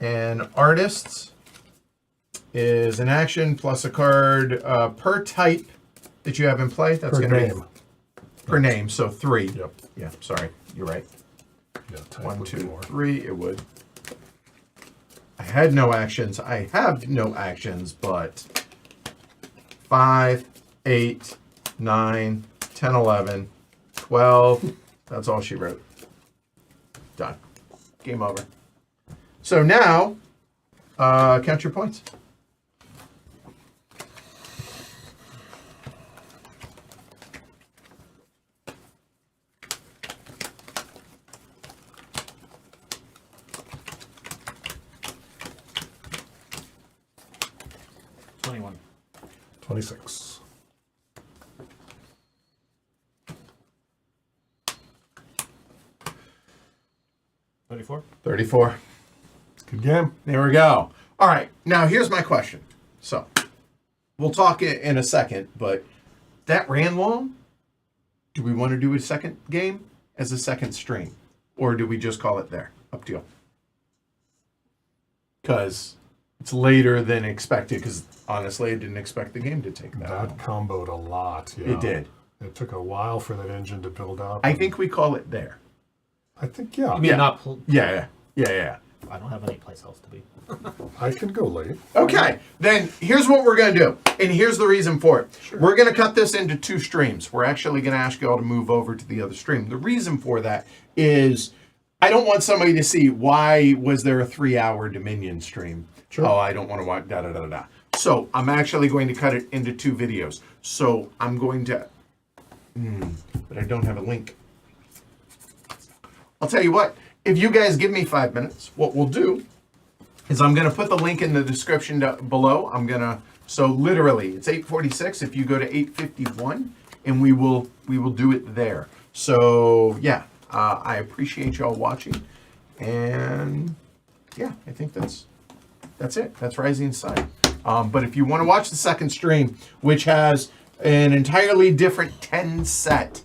And artists is an action plus a card per type that you have in play. That's Per going to name. be per name, so 3. Yep. Yeah, sorry, you're right. Yeah, type 1, would be 2, more. 3. It would. I had no actions. I have no actions, but 5, 8, 9, 10, 11, 12. That's all she wrote. Done. Game over. So now, count your points. $21. 26. $34. 34. Good game. There we go. All right. Now, here's my question. So, we'll talk in a second, but that ran long. Do we want to do a second game as a second stream? or do we just call it there? Up to you. Because it's later than expected, because honestly, I didn't expect the game to take that long. That comboed a lot. Yeah. It did. It took a while for that engine to build up. I think we call it there. I think, yeah. You mean Yeah. not? Yeah. I don't have any place else to be. I can go late. Okay, then here's what we're going to do, and here's the reason for it. Sure. We're going to cut this into 2 streams. We're actually going to ask you all to move over to the other stream. The reason for that is I don't want somebody to see why was there a 3-hour Dominion stream. Sure. Oh, I don't want to watch da-da-da-da. So I'm actually going to cut it into 2 videos. So I'm going to, but I don't have a link. I'll tell you what, if you guys give me 5 minutes, what we'll do is I'm going to put the link in the description below. So literally, it's 8:46. If you go to 8:51, and we will do it there. So yeah, I appreciate y'all watching, and yeah, I think that's it. That's Rising Sun. But if you want to watch the second stream, which has an entirely different 10 set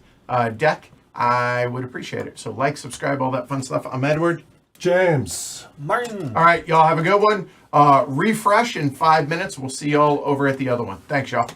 deck, I would appreciate it. So like, subscribe, all that fun stuff. I'm Edward. James. Martin. All right, y'all have a good one. Refresh in 5 minutes. We'll see y'all over at the other one. Thanks, y'all.